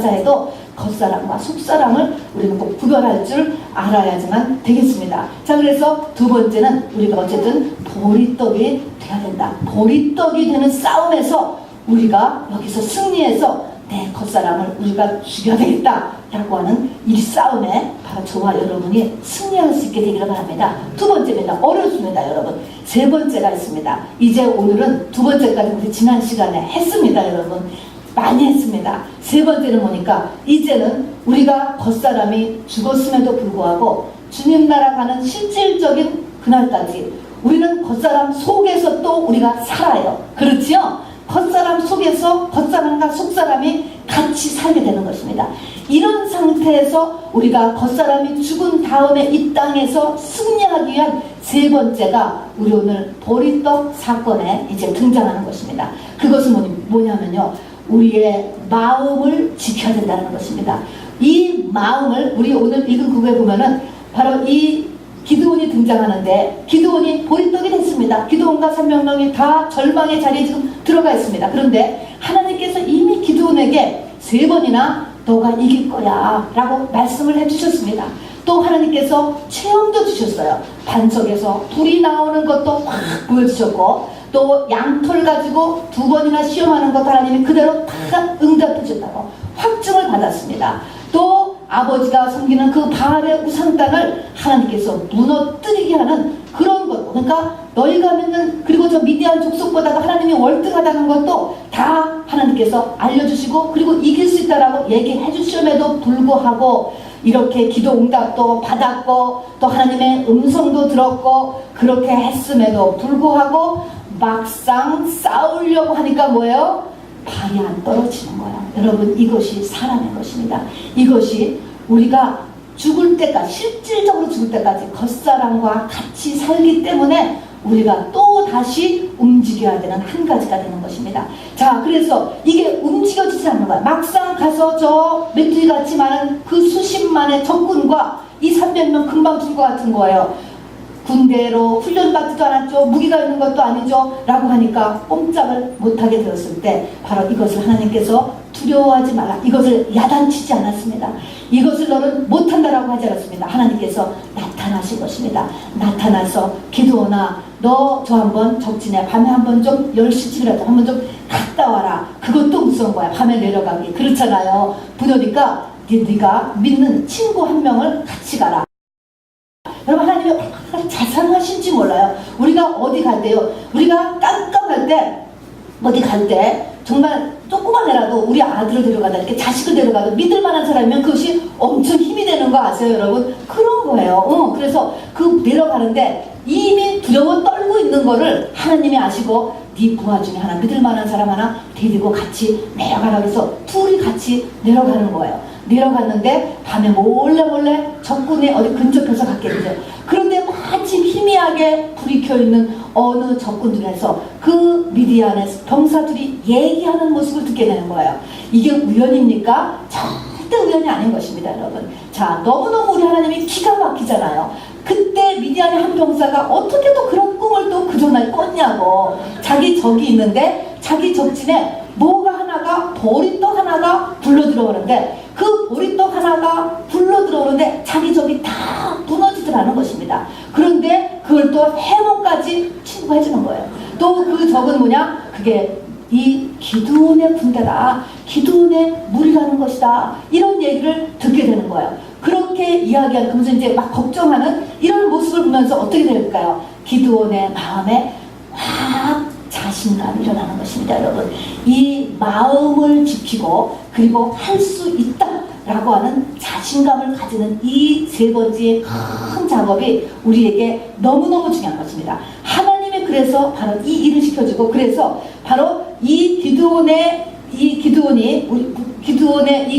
해도 겉사람과 속사람을 우리는 꼭 구별할 줄 알아야지만 되겠습니다. 자, 그래서 두 번째는 우리가 어쨌든 보리떡이 돼야 된다. 보리떡이 되는 싸움에서 우리가 여기서 승리해서 내 겉사람을 우리가 죽여야 되겠다 라고 하는 이 싸움에 바로 저와 여러분이 승리할 수 있게 되기를 바랍니다. 두 번째입니다. 어렵습니다, 여러분. 세 번째가 있습니다. 이제 오늘은 두 번째까지 우리 지난 시간에 했습니다, 여러분. 많이 했습니다. 세 번째는 뭐니까 이제는 우리가 겉사람이 죽었음에도 불구하고 주님 나라 가는 실질적인 그날까지 우리는 겉사람 속에서 또 우리가 살아요. 그렇지요? 겉사람 속에서 겉사람과 속사람이 같이 살게 되는 것입니다. 이런 상태에서 우리가 겉사람이 죽은 다음에 이 땅에서 승리하기 위한 세 번째가 우리 오늘 보리떡 사건에 이제 등장하는 것입니다. 그것은 뭐냐면요, 우리의 마음을 지켜야 된다는 것입니다. 이 마음을 우리 오늘 읽은 구구에 보면은 바로 이 기드온이 등장하는데, 기드온이 보리떡이 됐습니다. 기드온과 300명이 다 절망의 자리에 지금 들어가 있습니다. 그런데 하나님께서 이미 기드온에게 세 번이나 너가 이길 거야 라고 말씀을 해주셨습니다. 또 하나님께서 체험도 주셨어요. 반석에서 불이 나오는 것도 확 보여주셨고, 또 양털 가지고 두 번이나 시험하는 것도 하나님이 그대로 다 응답해 주셨다고 확증을 받았습니다. 또 아버지가 섬기는 그 바알의 우상땅을 하나님께서 무너뜨리게 하는 그런 것, 그러니까 너희가 믿는, 그리고 저 미디안 족속보다가 하나님이 월등하다는 것도 다 하나님께서 알려주시고 그리고 이길 수 있다라고 얘기해 주심에도 불구하고 이렇게 기도 응답도 받았고 또 하나님의 음성도 들었고 그렇게 했음에도 불구하고 막상 싸우려고 하니까 뭐예요? 발이 안 떨어지는 거예요. 여러분, 이것이 사람의 것입니다. 이것이 우리가 죽을 때까지, 실질적으로 죽을 때까지 겉사람과 같이 살기 때문에 우리가 또 다시 움직여야 되는 한 가지가 되는 것입니다. 자, 그래서 이게 움직여지지 않는 거야. 막상 가서 저 메뚜기같이 많은 그 수십만의 적군과 이 300명 금방 죽을 것 같은 거예요. 군대로 훈련받지도 않았죠. 무기가 있는 것도 아니죠. 라고 하니까 꼼짝을 못하게 되었을 때 바로 이것을 하나님께서 두려워하지 말라, 이것을 야단치지 않았습니다. 이것을 너는 못한다라고 하지 않았습니다. 하나님께서 나타나실 것입니다. 나타나서 기드온아, 너 저 한번 적진에 밤에 한번 좀 10시쯤이라도 한번 좀 갔다 와라. 그것도 무서운 거야. 밤에 내려가기. 그렇잖아요. 그러니까 네가 믿는 친구 한 명을 같이 가라. 여러분, 하나님이 얼마나 자상하신지 몰라요. 우리가 어디 갈 때요, 우리가 깜깜할 때 어디 갈 때 정말 조그만 애라도 우리 아들을 데려가다 이렇게 자식을 데려가도 믿을 만한 사람이면 그것이 엄청 힘이 되는 거 아세요, 여러분? 그런 거예요. 그래서 그 내려가는데 이미 두려워 떨고 있는 거를 하나님이 아시고 네 부하 중에 하나, 믿을 만한 사람 하나 데리고 같이 내려가라 그래서 둘이 같이 내려가는 거예요. 내려갔는데 밤에 몰래 적군이 어디 근접해서 갔게 되죠. 그런데 마침 희미하게 불이 켜있는 어느 적군 중에서 그 미디안의 병사들이 얘기하는 모습을 듣게 되는 거예요. 이게 우연입니까? 절대 우연이 아닌 것입니다, 여러분. 자, 너무너무 우리 하나님이 기가 막히잖아요. 그때 미디안의 한 병사가 어떻게 또 그런 꿈을 또 그 전날 꿨냐고. 자기 적이 있는데 자기 적진에 뭐가 하나가, 보리떡 하나가 굴러 들어오는데 그 보리떡 하나가 굴러 들어오는데 자기 적이 다 무너지더라는 것입니다. 그런데 그걸 또 해몽까지 친구해주는 거예요. 또 그 적은 뭐냐? 그게 이 기드온의 군대다, 기드온의 무리라는 것이다, 이런 얘기를 듣게 되는 거예요. 그렇게 이야기하는, 그러면서 이제 막 걱정하는 이런 모습을 보면서 어떻게 될까요? 기드온의 마음에 확 자신감이 일어나는 것입니다, 여러분. 이 마음을 지키고 그리고 할 수 있다 라고 하는 자신감을 가지는 이 세 번째 큰 작업이 우리에게 너무너무 중요한 것입니다. 하나님이 그래서 바로 이 일을 시켜주고, 그래서 바로 이 기드온의 이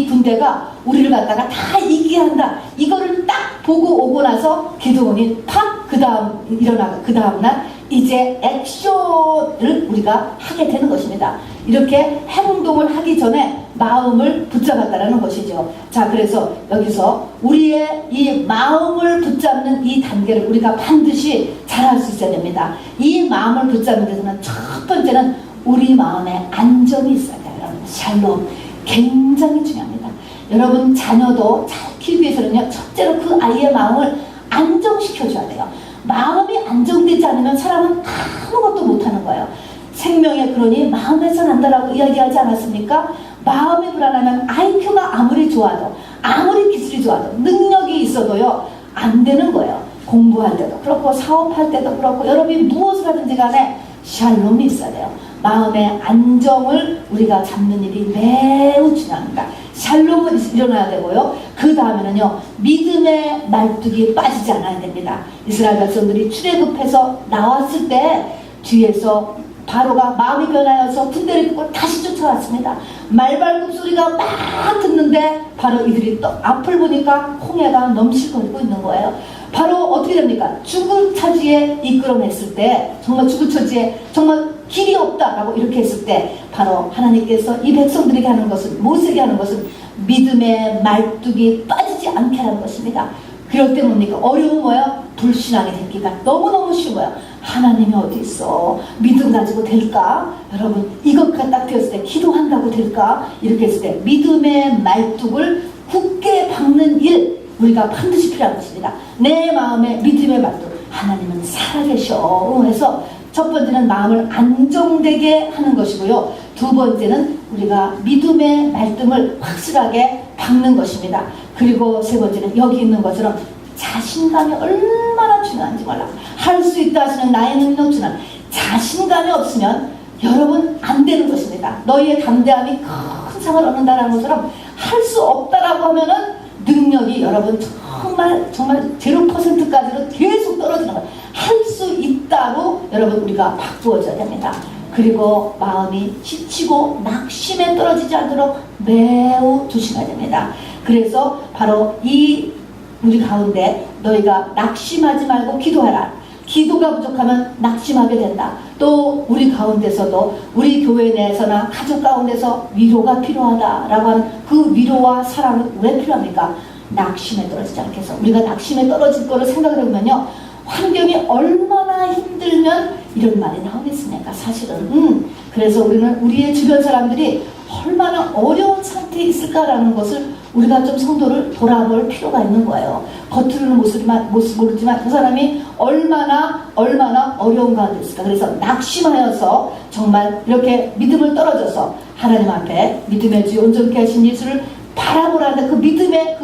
군대가 우리를 갖다가 다 이기게 한다, 이거를 딱 보고 오고 나서 기드온이 팍 그 다음날 이제 액션을 우리가 하게 되는 것입니다. 이렇게 행동을 하기 전에 마음을 붙잡았다라는 것이죠. 자, 그래서 여기서 우리의 이 마음을 붙잡는 이 단계를 우리가 반드시 잘할 수 있어야 됩니다. 이 마음을 붙잡는 데서는 첫 번째는 우리 마음에 안정이 있어야 돼요. 여러분, 샬롬 굉장히 중요합니다. 여러분, 자녀도 잘 키우기 위해서는요, 첫째로 그 아이의 마음을 안정시켜줘야 돼요. 마음이 안정되지 않으면 사람은 아무것도 못하는 거예요. 생명의 근원이 마음에서 난다라고 이야기하지 않았습니까? 마음이 불안하면 IQ가 아무리 좋아도, 아무리 기술이 좋아도, 능력이 있어도요, 안 되는 거예요. 공부할 때도 그렇고, 사업할 때도 그렇고, 여러분이 무엇을 하든지 간에 샬롬이 있어야 돼요. 마음의 안정을 우리가 잡는 일이 매우 중요합니다. 샬롬은 일어나야 되고요. 그 다음에는요, 믿음의 말뚝이 빠지지 않아야 됩니다. 이스라엘 백성들이 출애굽해서 나왔을 때 뒤에서 바로가 마음이 변하여서 군대를 입고 다시 쫓아왔습니다. 말발굽 소리가 막 듣는데 바로 이들이 또 앞을 보니까 홍해가 넘실거리고 있는 거예요. 바로 어떻게 됩니까? 죽을 처지에 이끌어냈을 때, 정말 죽을 처지에 정말 길이 없다라고 이렇게 했을 때, 바로 하나님께서 이 백성들에게 하는 것은, 모세에게 하는 것은 믿음의 말뚝이 빠지지 않게 하는 것입니다. 그럴 때 뭡니까? 어려운 뭐예요? 불신앙이 되기가 너무너무 쉬운 거예요. 하나님이 어디 있어? 믿음 가지고 될까? 여러분, 이것가 딱 되었을 때 기도한다고 될까? 이렇게 했을 때 믿음의 말뚝을 굳게 박는 일, 우리가 반드시 필요한 것입니다. 내 마음에 믿음의 말뚝, 하나님은 살아계셔 해서 첫 번째는 마음을 안정되게 하는 것이고요. 두 번째는 우리가 믿음의 말씀을 확실하게 박는 것입니다. 그리고 세 번째는 여기 있는 것처럼 자신감이 얼마나 중요한지 몰라. 할 수 있다 하시는 나의 능력주는 자신감이 없으면 여러분 안 되는 것입니다. 너희의 담대함이 큰 상을 얻는다는 것처럼 할 수 없다라고 하면은 능력이 여러분 정말 0%까지로 계속 떨어지는 거예요. 할 수 있다고 여러분 우리가 바꾸어져야 됩니다. 그리고 마음이 지치고 낙심에 떨어지지 않도록 매우 조심해야 됩니다. 그래서 바로 이 우리 가운데 너희가 낙심하지 말고 기도하라. 기도가 부족하면 낙심하게 된다. 또 우리 가운데서도 우리 교회 내에서나 가족 가운데서 위로가 필요하다라고 하는 그 위로와 사랑은 왜 필요합니까? 낙심에 떨어지지 않게 해서. 우리가 낙심에 떨어질 거를 생각을 해보면요, 환경이 얼마나 힘들면 이런 말이 나오겠습니까? 사실은. 그래서 우리는 우리의 주변 사람들이 얼마나 어려운 상태에 있을까라는 것을 우리가 좀 성도를 돌아볼 필요가 있는 거예요. 겉으로는 모르지만 그 사람이 얼마나 어려운 가운데 있을까. 그래서 낙심하여서 정말 이렇게 믿음을 떨어져서 하나님 앞에 믿음의 주 온전케 하신 예수를 바라보라는 그 믿음의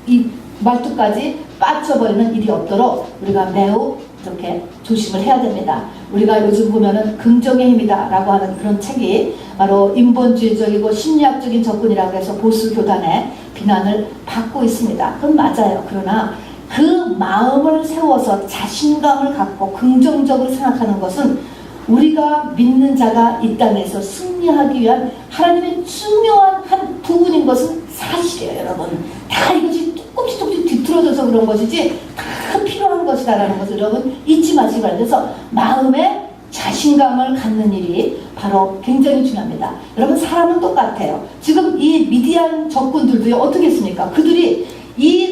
이 말투까지 빠져버리는 일이 없도록 우리가 매우 이렇게 조심을 해야 됩니다. 우리가 요즘 보면은 긍정의 힘이다 라고 하는 그런 책이 바로 인본주의적이고 심리학적인 접근이라고 해서 보수 교단의 비난을 받고 있습니다. 그건 맞아요. 그러나 그 마음을 세워서 자신감을 갖고 긍정적으로 생각하는 것은 우리가 믿는 자가 이 땅에서 승리하기 위한 하나님의 중요한 한 부분인 것은 사실이에요. 여러분, 다 이것이 조금씩 뒤틀어져서 그런 것이지 다 필요한 것이다라는 것을 여러분 잊지 마시기 바랍니다. 그래서 마음에 자신감을 갖는 일이 바로 굉장히 중요합니다. 여러분, 사람은 똑같아요. 지금 이 미디안 적군들도 어떻게 했습니까? 그들이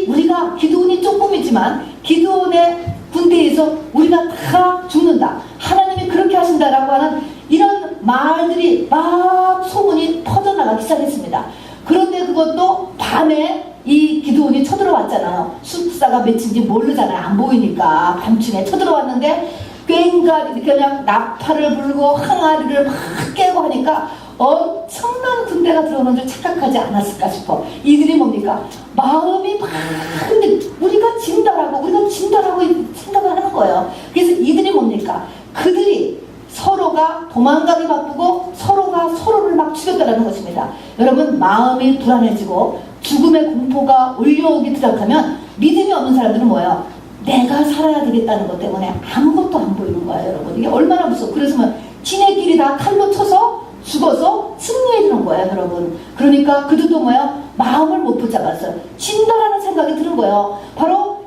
우리가 기드온이 조금이지만 기드온의 군대에서 우리가 다 죽는다, 하나님이 그렇게 하신다라고 하는 이런 말들이 막 소문이 퍼져나가기 시작했습니다. 그런데 그것도 밤에 이 기드온이 쳐들어왔잖아요. 숫사가 몇인지 모르잖아요. 안 보이니까. 밤중에 쳐들어왔는데 꽹과리 이렇게 그냥 나팔을 불고 항아리를 막 깨고 하니까 엄청난 군대가 들어오는 줄 착각하지 않았을까 싶어. 이들이 뭡니까? 마음이 막 근데 우리가 진다라고 생각을 하는 거예요. 그래서 이들이 뭡니까? 그들이 서로가 도망가기 바쁘고 서로가 서로를 막 죽였다라는 것입니다. 여러분, 마음이 불안해지고 죽음의 공포가 올려오기 시작하면 믿음이 없는 사람들은 뭐예요? 내가 살아야 되겠다는 것 때문에 아무것도 안 보이는 거예요, 여러분. 이게 얼마나 무서워. 그래서 뭐 지네끼리 다 칼로 쳐서 죽어서 승리해 주는 거예요, 여러분. 그러니까 그들도 뭐예요? 마음을 못 붙잡았어요. 진다라는 생각이 드는 거예요. 바로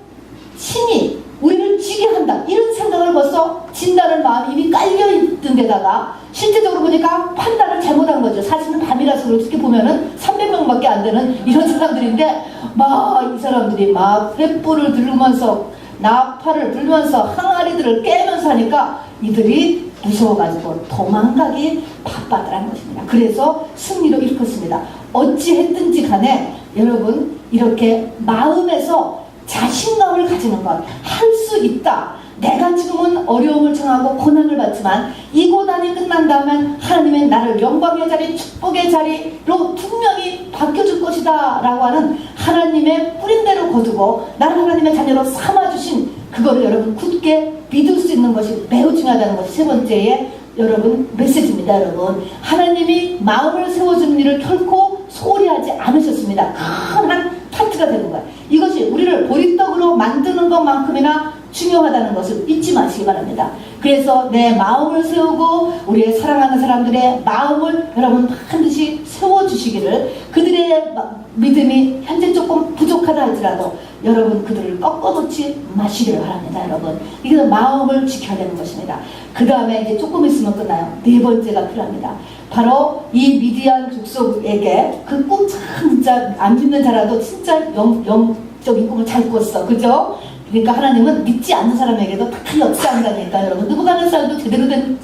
신이 우리를 지게 한다, 이런 생각을 벌써 진다는 마음이 이미 깔려있던 데다가 실제적으로 보니까 판단을 잘못한 거죠. 사실은 밤이라서 그렇게 보면은 300명밖에 안 되는 이런 사람들인데 막 이 사람들이 막 횃불을 들으면서 나팔을 불면서 항아리들을 깨면서 하니까 이들이 무서워가지고 도망가기 바빴다는 것입니다. 그래서 승리로 일컫습니다. 어찌했든지 간에 여러분, 이렇게 마음에서 자신감을 가지는 것, 할 수 있다. 내가 지금은 어려움을 청하고 고난을 받지만 이 고난이 끝난 다음엔 하나님의 나를 영광의 자리, 축복의 자리로 분명히 바뀌어줄 것이다 라고 하는 하나님의 뿌린 대로 거두고 나를 하나님의 자녀로 삼아주신 그거를 여러분 굳게 믿을 수 있는 것이 매우 중요하다는 것이 세 번째의 여러분 메시지입니다. 여러분, 하나님이 마음을 세워주는 일을 결코 소홀히 하지 않으셨습니다. 큰 한 파트가 되는 거예요. 이것이 우리를 보리떡으로 만드는 것만큼이나 중요하다는 것을 잊지 마시기 바랍니다. 그래서 내 마음을 세우고 우리의 사랑하는 사람들의 마음을 여러분 반드시 세워주시기를, 그들의 믿음이 현재 조금 부족하다 할지라도 여러분 그들을 꺾어놓지 마시기를 바랍니다. 여러분, 이게 마음을 지켜야 되는 것입니다. 그 다음에 이제 조금 있으면 끝나요. 네 번째가 필요합니다. 바로 이 미디안 족속에게 그 꿈 참 진짜 안 믿는 자라도 진짜 영적인 꿈을 잘 꿨어, 그죠? 그러니까 하나님은 믿지 않는 사람에게도 다 역사한다니까. 여러분, 느부갓네살도 제대로 된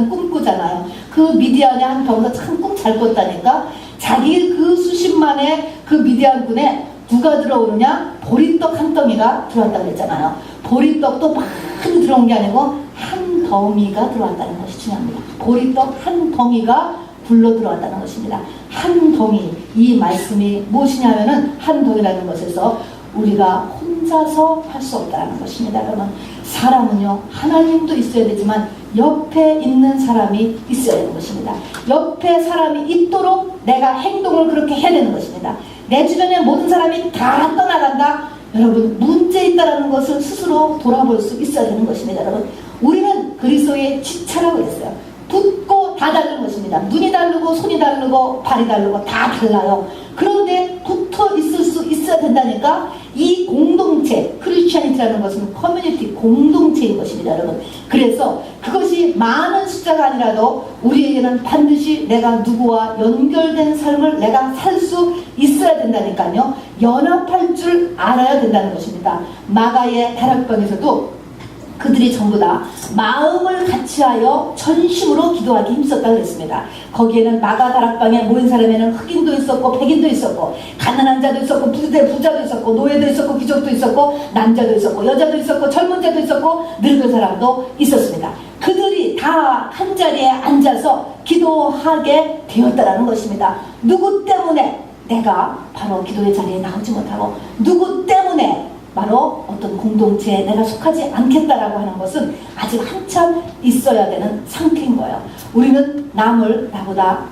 꿈 꾸잖아요. 그 미디안의 한 병사 참 꿈 잘 꿨다니까. 자기 그 수십만의 그 미디안 군에 누가 들어오느냐? 보리떡 한 덩이가 들어왔다고 했잖아요. 보리떡도 많이 들어온 게 아니고 한 덩이가 들어왔다는 것이 중요합니다. 보리떡 한 덩이가 불러 들어왔다는 것입니다. 한 덩이, 이 말씀이 무엇이냐면은 한 덩이라는 것에서 우리가 혼자서 할 수 없다는 것입니다. 여러분, 사람은요, 하나님도 있어야 되지만 옆에 있는 사람이 있어야 되는 것입니다. 옆에 사람이 있도록 내가 행동을 그렇게 해야 되는 것입니다. 내 주변에 모든 사람이 다 떠나간다? 여러분, 문제 있다는 것을 스스로 돌아볼 수 있어야 되는 것입니다. 여러분, 우리는 그리스도의 지체라고 했어요. 붙고 다 다른 것입니다. 눈이 다르고 손이 다르고 발이 다르고 다 달라요. 그런데 붙어 있을 수 있어야 된다니까. 이 공동체, 크리스천이라는 것은 커뮤니티, 공동체인 것입니다. 여러분, 그래서 그것이 많은 숫자가 아니라도 우리에게는 반드시 내가 누구와 연결된 삶을 내가 살 수 있어야 된다니까요. 연합할 줄 알아야 된다는 것입니다. 마가의 다락방에서도 그들이 전부 다 마음을 같이하여 전심으로 기도하기 힘썼다고 했습니다. 거기에는 마가 다락방에 모인 사람에는 흑인도 있었고 백인도 있었고 가난한 자도 있었고 부자도 있었고 노예도 있었고 귀족도 있었고 남자도 있었고 여자도 있었고 젊은 자도 있었고 늙은 사람도 있었습니다. 그들이 다 한자리에 앉아서 기도하게 되었다는 것입니다. 누구 때문에 내가 바로 기도의 자리에 나오지 못하고, 누구 때문에 바로 어떤 공동체에 내가 속하지 않겠다라고 하는 것은 아직 한참 있어야 되는 상태인 거예요. 우리는 남을 나보다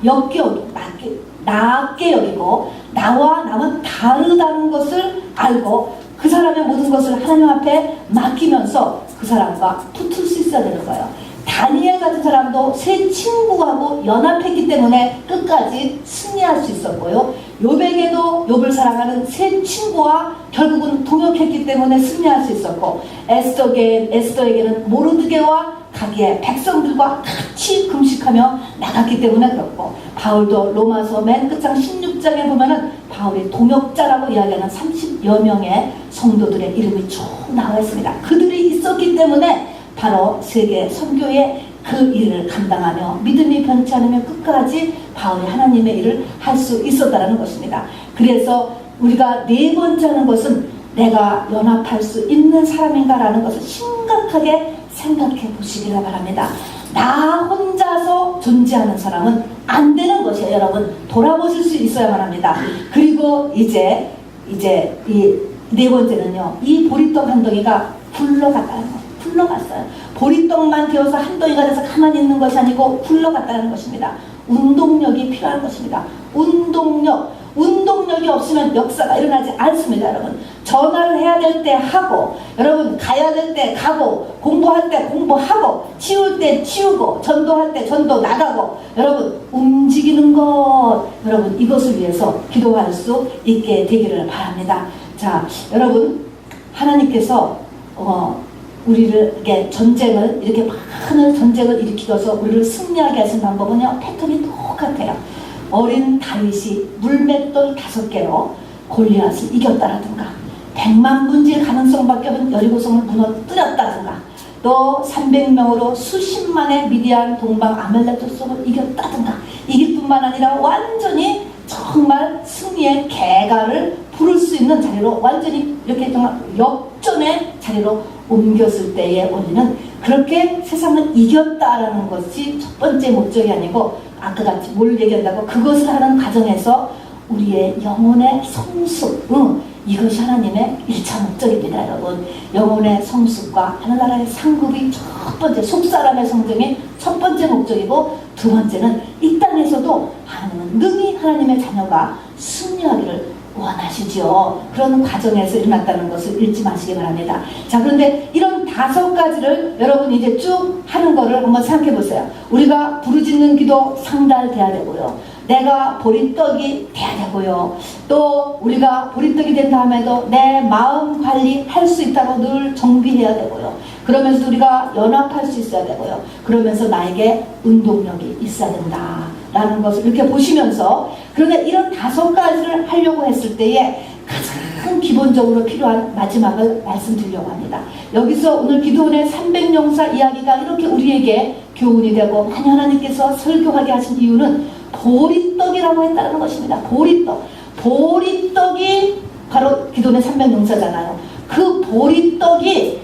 낮게 여기고 나와 남은 다르다는 것을 알고 그 사람의 모든 것을 하나님 앞에 맡기면서 그 사람과 붙을 수 있어야 되는 거예요. 다니엘 같은 사람도 세 친구하고 연합했기 때문에 끝까지 승리할 수 있었고요. 욥에게도 욥을 사랑하는 세 친구와 결국은 동역했기 때문에 승리할 수 있었고, 에스더에게는 모르드게와 가기의 백성들과 같이 금식하며 나갔기 때문에 그렇고, 바울도 로마서 맨 끝장 16장에 보면은 바울이 동역자라고 이야기하는 30여 명의 성도들의 이름이 쭉 나와 있습니다. 그들이 있었기 때문에 바로 세계 선교의 그 일을 감당하며 믿음이 변치 않으면 끝까지 바울이 하나님의 일을 할 수 있었다는 것입니다. 그래서 우리가 네 번째 하는 것은 내가 연합할 수 있는 사람인가라는 것을 심각하게 생각해 보시기를 바랍니다. 나 혼자서 존재하는 사람은 안 되는 것이에요. 여러분, 돌아보실 수 있어야만 합니다. 그리고 이제 이 네 번째는요, 이 보리떡 한 덩이가 굴러갔다는 거예요. 굴러갔어요. 보리떡만 되어서 한 덩이가 돼서 가만히 있는 것이 아니고 굴러갔다는 것입니다. 운동력이 필요한 것입니다. 운동력 운동력이 없으면 역사가 일어나지 않습니다. 여러분, 전화를 해야 될 때 하고, 여러분 가야 될 때 가고, 공부할 때 공부하고, 치울 때 치우고, 전도할 때 전도 나가고, 여러분 움직이는 것, 여러분 이것을 위해서 기도할 수 있게 되기를 바랍니다. 자, 여러분, 하나님께서 우리를 전쟁을 이렇게 많은 전쟁을 일으키셔서 우리를 승리하게 하신 방법은요, 패턴이 똑같아요. 어린 다윗이 물맷돌 5개로 골리앗을 이겼다라든가, 100만 분질 가능성밖에 없는 여리고성을 무너뜨렸다든가, 또 300명으로 수십만의 미디안 동방 아말렉 족속을 이겼다든가, 이길 뿐만 아니라 완전히 정말 승리의 개가를 부를 수 있는 자리로, 완전히 이렇게 정말 역전의 자리로 옮겼을 때에 우리는 그렇게 세상을 이겼다라는 것이 첫 번째 목적이 아니고, 아까 같이 뭘 얘기한다고, 그것을 하는 과정에서 우리의 영혼의 성숙, 이것이 하나님의 1차 목적입니다. 여러분, 영혼의 성숙과 하늘나라의 상급이 첫 번째, 속사람의 성장이 첫 번째 목적이고, 두 번째는 이 땅에서도 하나님은 능히 하나님의 자녀가 승리하기를 원하시죠. 그런 과정에서 일어났다는 것을 잊지 마시기 바랍니다. 자, 그런데 이런 5가지를 여러분 이제 쭉 하는 거를 한번 생각해 보세요. 우리가 부르짖는 기도 상달돼야 되고요, 내가 보리떡이 돼야 되고요, 또 우리가 보리떡이 된 다음에도 내 마음 관리할 수 있다고 늘 정비해야 되고요, 그러면서 우리가 연합할 수 있어야 되고요, 그러면서 나에게 운동력이 있어야 된다 라는 것을 이렇게 보시면서, 그런데 이런 5가지를 하려고 했을 때에 가장 기본적으로 필요한 마지막을 말씀드리려고 합니다. 여기서 오늘 기도원의 300용사 이야기가 이렇게 우리에게 교훈이 되고 많이 하나님께서 설교하게 하신 이유는 보리떡이라고 했다는 것입니다. 보리떡이 바로 기도원의 300용사잖아요. 그 보리떡이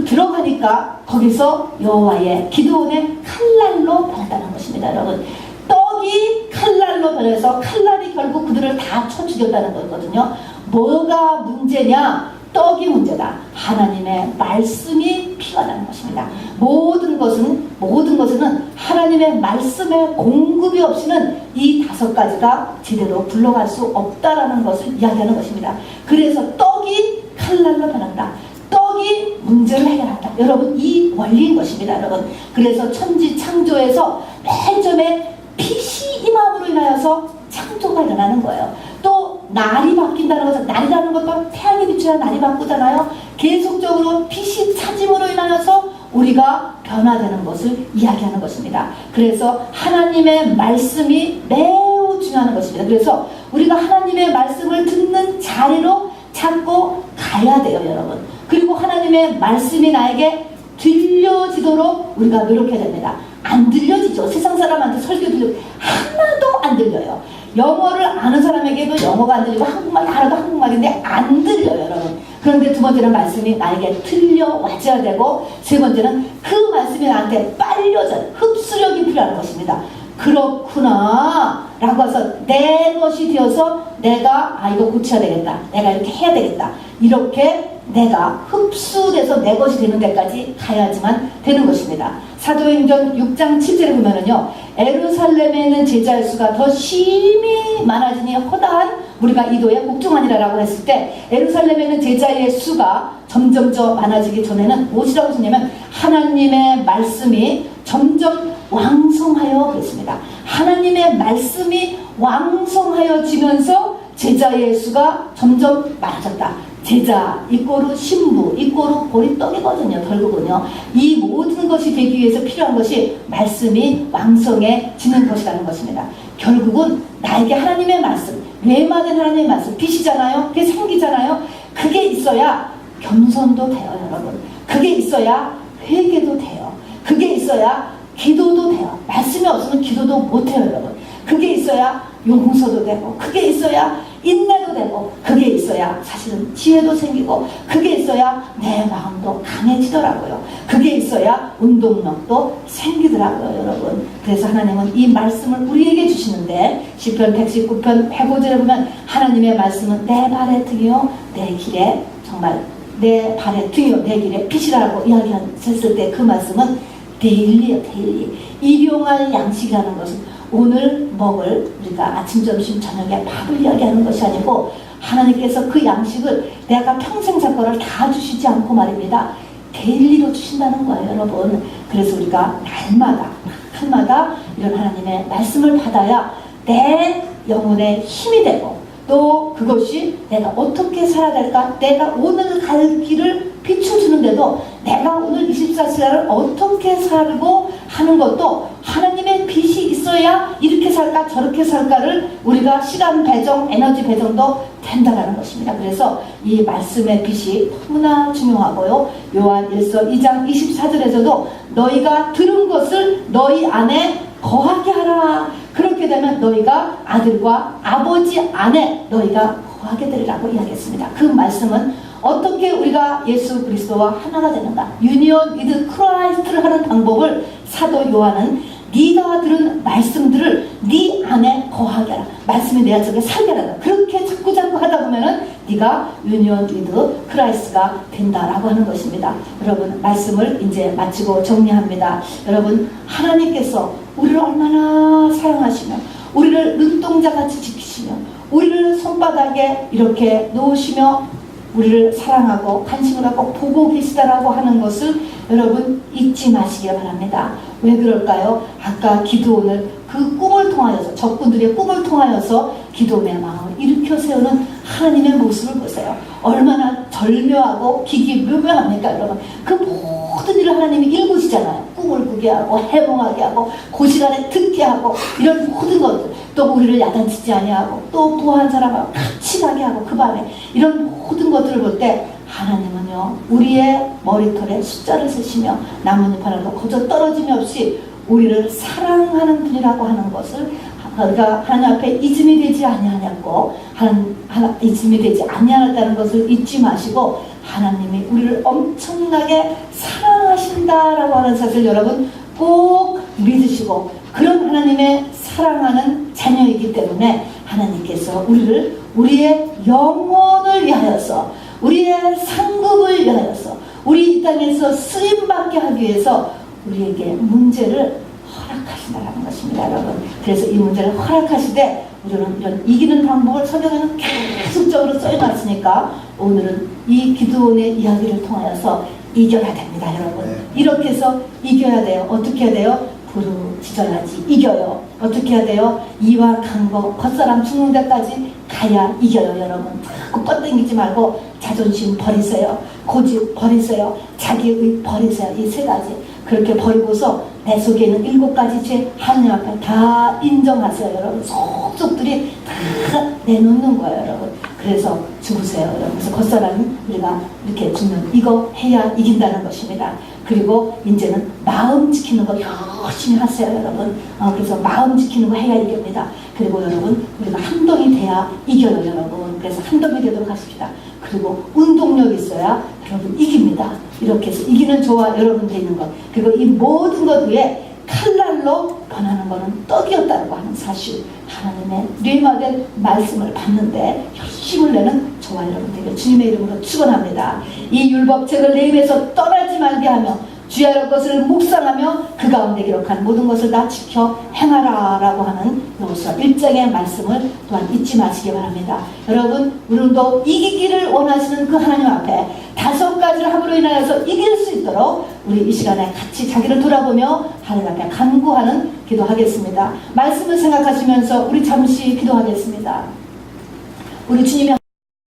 들어가니까 거기서 여호와의 기도원의 칼날로 변했다는 것입니다. 여러분, 떡이 칼날로 변해서 칼날이 결국 그들을 다 쳐 죽였다는 거거든요. 뭐가 문제냐? 떡이 문제다. 하나님의 말씀이 필요하다는 것입니다. 모든 것은 하나님의 말씀의 공급이 없이는 이 5가지가 제대로 굴러갈 수 없다라는 것을 이야기하는 것입니다. 그래서 떡이 칼날로 변한다. 떡이 문제를 해결한다. 여러분, 이 원리인 것입니다. 여러분, 그래서 천지 창조에서 맨 처음에 빛이 임함으로 인하여서 창조가 일어나는 거예요. 또 날이 바뀐다는 것은, 날이라는 것도 태양이 비춰야 날이 바꾸잖아요. 계속적으로 빛이 차짐으로 인하여서 우리가 변화되는 것을 이야기하는 것입니다. 그래서 하나님의 말씀이 매우 중요한 것입니다. 그래서 우리가 하나님의 말씀을 듣는 자리로 찾고 가야 돼요, 여러분. 그리고 하나님의 말씀이 나에게 들려지도록 우리가 노력해야 됩니다. 안 들려지죠. 세상 사람한테 설교 들리고 하나도 안 들려요. 영어를 아는 사람에게도 영어가 안 들리고 한국말 알아도 한국말인데 안 들려요, 여러분. 그런데 두 번째는 말씀이 나에게 들려와줘야 되고, 세 번째는 그 말씀이 나한테 빨려져요. 흡수력이 필요한 것입니다. 그렇구나 라고 해서 내 것이 되어서 내가 이거 고쳐야 되겠다, 내가 이렇게 해야 되겠다, 이렇게 내가 흡수돼서 내 것이 되는 데까지 가야지만 되는 것입니다. 사도행전 6장 7절에 보면은요, 에루살렘에 있는 제자의 수가 더 심히 많아지니 허다한 우리가 이도에 복종하니라라고 했을 때, 에루살렘에 있는 제자의 수가 점점 더 많아지기 전에는 무엇이라고 했냐면 하나님의 말씀이 점점 왕성하여 그랬습니다. 하나님의 말씀이 왕성하여지면서 제자의 수가 점점 많아졌다. 제자 이꼬르 신부 이꼬르 보리떡이거든요. 결국은요, 이 모든 것이 되기 위해서 필요한 것이 말씀이 왕성해지는 것이라는 것입니다. 결국은 나에게 하나님의 말씀, 뇌마된 하나님의 말씀, 빛이잖아요. 그게 생기잖아요. 그게 있어야 겸손도 돼요, 여러분. 그게 있어야 회개도 돼요. 그게 있어야 기도도 돼요. 말씀이 없으면 기도도 못해요, 여러분. 그게 있어야 용서도 되고, 그게 있어야 인내도 되고, 그게 있어야 사실은 지혜도 생기고, 그게 있어야 내 마음도 강해지더라고요. 그게 있어야 운동력도 생기더라고요, 여러분. 그래서 하나님은 이 말씀을 우리에게 주시는데, 시편 119편 105절에 보면 하나님의 말씀은 내 발의 등이요 내 길에, 정말 내 발의 등이요 내 길에 빛이라고 이야기했을 때 그 말씀은 데일리예요, 데일리. 일용할 양식이라는 것은 오늘 먹을 우리가 아침, 점심, 저녁에 밥을 이야기하는 것이 아니고 하나님께서 그 양식을 내가 평생 살 거를 다 주시지 않고 말입니다. 데일리로 주신다는 거예요, 여러분. 그래서 우리가 날마다 이런 하나님의 말씀을 받아야 내 영혼의 힘이 되고 또 그것이 내가 어떻게 살아야 될까, 내가 오늘 갈 길을 비춰주는데도 내가 오늘 24시간을 어떻게 살고 하는 것도 하나님의 빛이 있어야 이렇게 살까 저렇게 살까를 우리가 시간 배정, 에너지 배정도 된다라는 것입니다. 그래서 이 말씀의 빛이 너무나 중요하고요. 요한 1서 2장 24절에서도 너희가 들은 것을 너희 안에 거하게 하라. 그렇게 되면 너희가 아들과 아버지 안에 너희가 거하게 되리라고 이야기했습니다. 그 말씀은 어떻게 우리가 예수 그리스도와 하나가 되는가, 유니온 위드 크라이스트를 하는 방법을 사도 요한은 네가 들은 말씀들을 네 안에 거하게 하라. 말씀이 내 안에 살게 하라. 그렇게 자꾸 하다 보면은 네가 유니온 위드 크라이스트가 된다라고 하는 것입니다. 여러분, 말씀을 이제 마치고 정리합니다. 여러분, 하나님께서 우리를 얼마나 사랑하시며 우리를 눈동자같이 지키시며 우리를 손바닥에 이렇게 놓으시며 우리를 사랑하고 관심을 갖고 보고 계시다라고 하는 것을 여러분 잊지 마시기 바랍니다. 왜 그럴까요? 아까 기드온을 그 꿈을 통하여서, 적군들의 꿈을 통하여서 기드온의 마음을 일으켜 세우는 하나님의 모습을 보세요. 얼마나 절묘하고 기기묘묘합니까, 여러분? 그 모든 일을 하나님이 일구시잖아요. 꿈을 꾸게 하고 해몽하게 하고 그 시간에 듣게 하고 이런 모든 것들, 또 우리를 야단치지 아니하고 또 부한 사람하고 같이 가게 하고 그 밤에 이런 모든 것들을 볼 때 하나님은요, 우리의 머리털에 숫자를 세시며 나뭇잎 하나도 거저 떨어짐이 없이 우리를 사랑하는 분이라고 하는 것을 우리가 하나님 앞에 잊음이 되지 아니하냐고, 잊음이 되지 아니하다는 것을 잊지 마시고 하나님이 우리를 엄청나게 사랑하신다라고 하는 사실을 여러분 꼭 믿으시고, 그런 하나님의 사랑하는 자녀이기 때문에 하나님께서 우리를 우리의 영혼을 위하여서, 우리의 상급을 위하여서, 우리 이 땅에서 쓰임받게 하기 위해서 우리에게 문제를 허락하신다는 것입니다, 여러분. 그래서 이 문제를 허락하시되 우리는 이런 이기는 방법을 성경에는 계속적으로 써놨으니까 오늘은 이 기드온의 이야기를 통하여서 이겨야 됩니다, 여러분. 이렇게 해서 이겨야 돼요. 어떻게 해야 돼요? 부르짖어야지 이겨요. 어떻게 해야 돼요? 이와 강고 겉사람 죽는 데까지 가야 이겨요, 여러분. 뻗당기지 말고 자존심 버리세요. 고집 버리세요. 자기의 버리세요. 이 세 가지. 그렇게 버리고서 내 속에 있는 7가지 죄 하나님 앞에 다 인정하세요, 여러분. 속속들이 다 내놓는 거예요, 여러분. 그래서 죽으세요, 여러분. 그래서 겉사람은 우리가 이렇게 죽는 이거 해야 이긴다는 것입니다. 그리고 이제는 마음 지키는 거 열심히 하세요, 여러분. 그래서 마음 지키는 거 해야 이깁니다. 그리고 여러분, 우리가 한동이 돼야 이겨요, 여러분. 그래서 한동이 되도록 하십시다. 그리고 운동력 있어야 여러분 이깁니다. 이렇게 해서 이기는 저와 여러분 돼 있는 것, 그리고 이 모든 것 위에 칼날로 변하는 것은 떡이었다고 하는 사실, 하나님의 뇌마된 말씀을 받는데 열심을 내는 저와 여러분 되게 주님의 이름으로 축원합니다. 이 율법책을 내 입에서 떠나지 말게 하며 주야의 것을 묵상하며 그 가운데 기록한 모든 것을 다 지켜 행하라 라고 하는 요서 1장의 말씀을 또한 잊지 마시기 바랍니다. 여러분, 우리도 이기기를 원하시는 그 하나님 앞에 5가지를 함으로 인하여서 이길 수 있도록 우리 이 시간에 같이 자기를 돌아보며 하나님 앞에 간구하는 기도하겠습니다. 말씀을 생각하시면서 우리 잠시 기도하겠습니다. 우리 주님의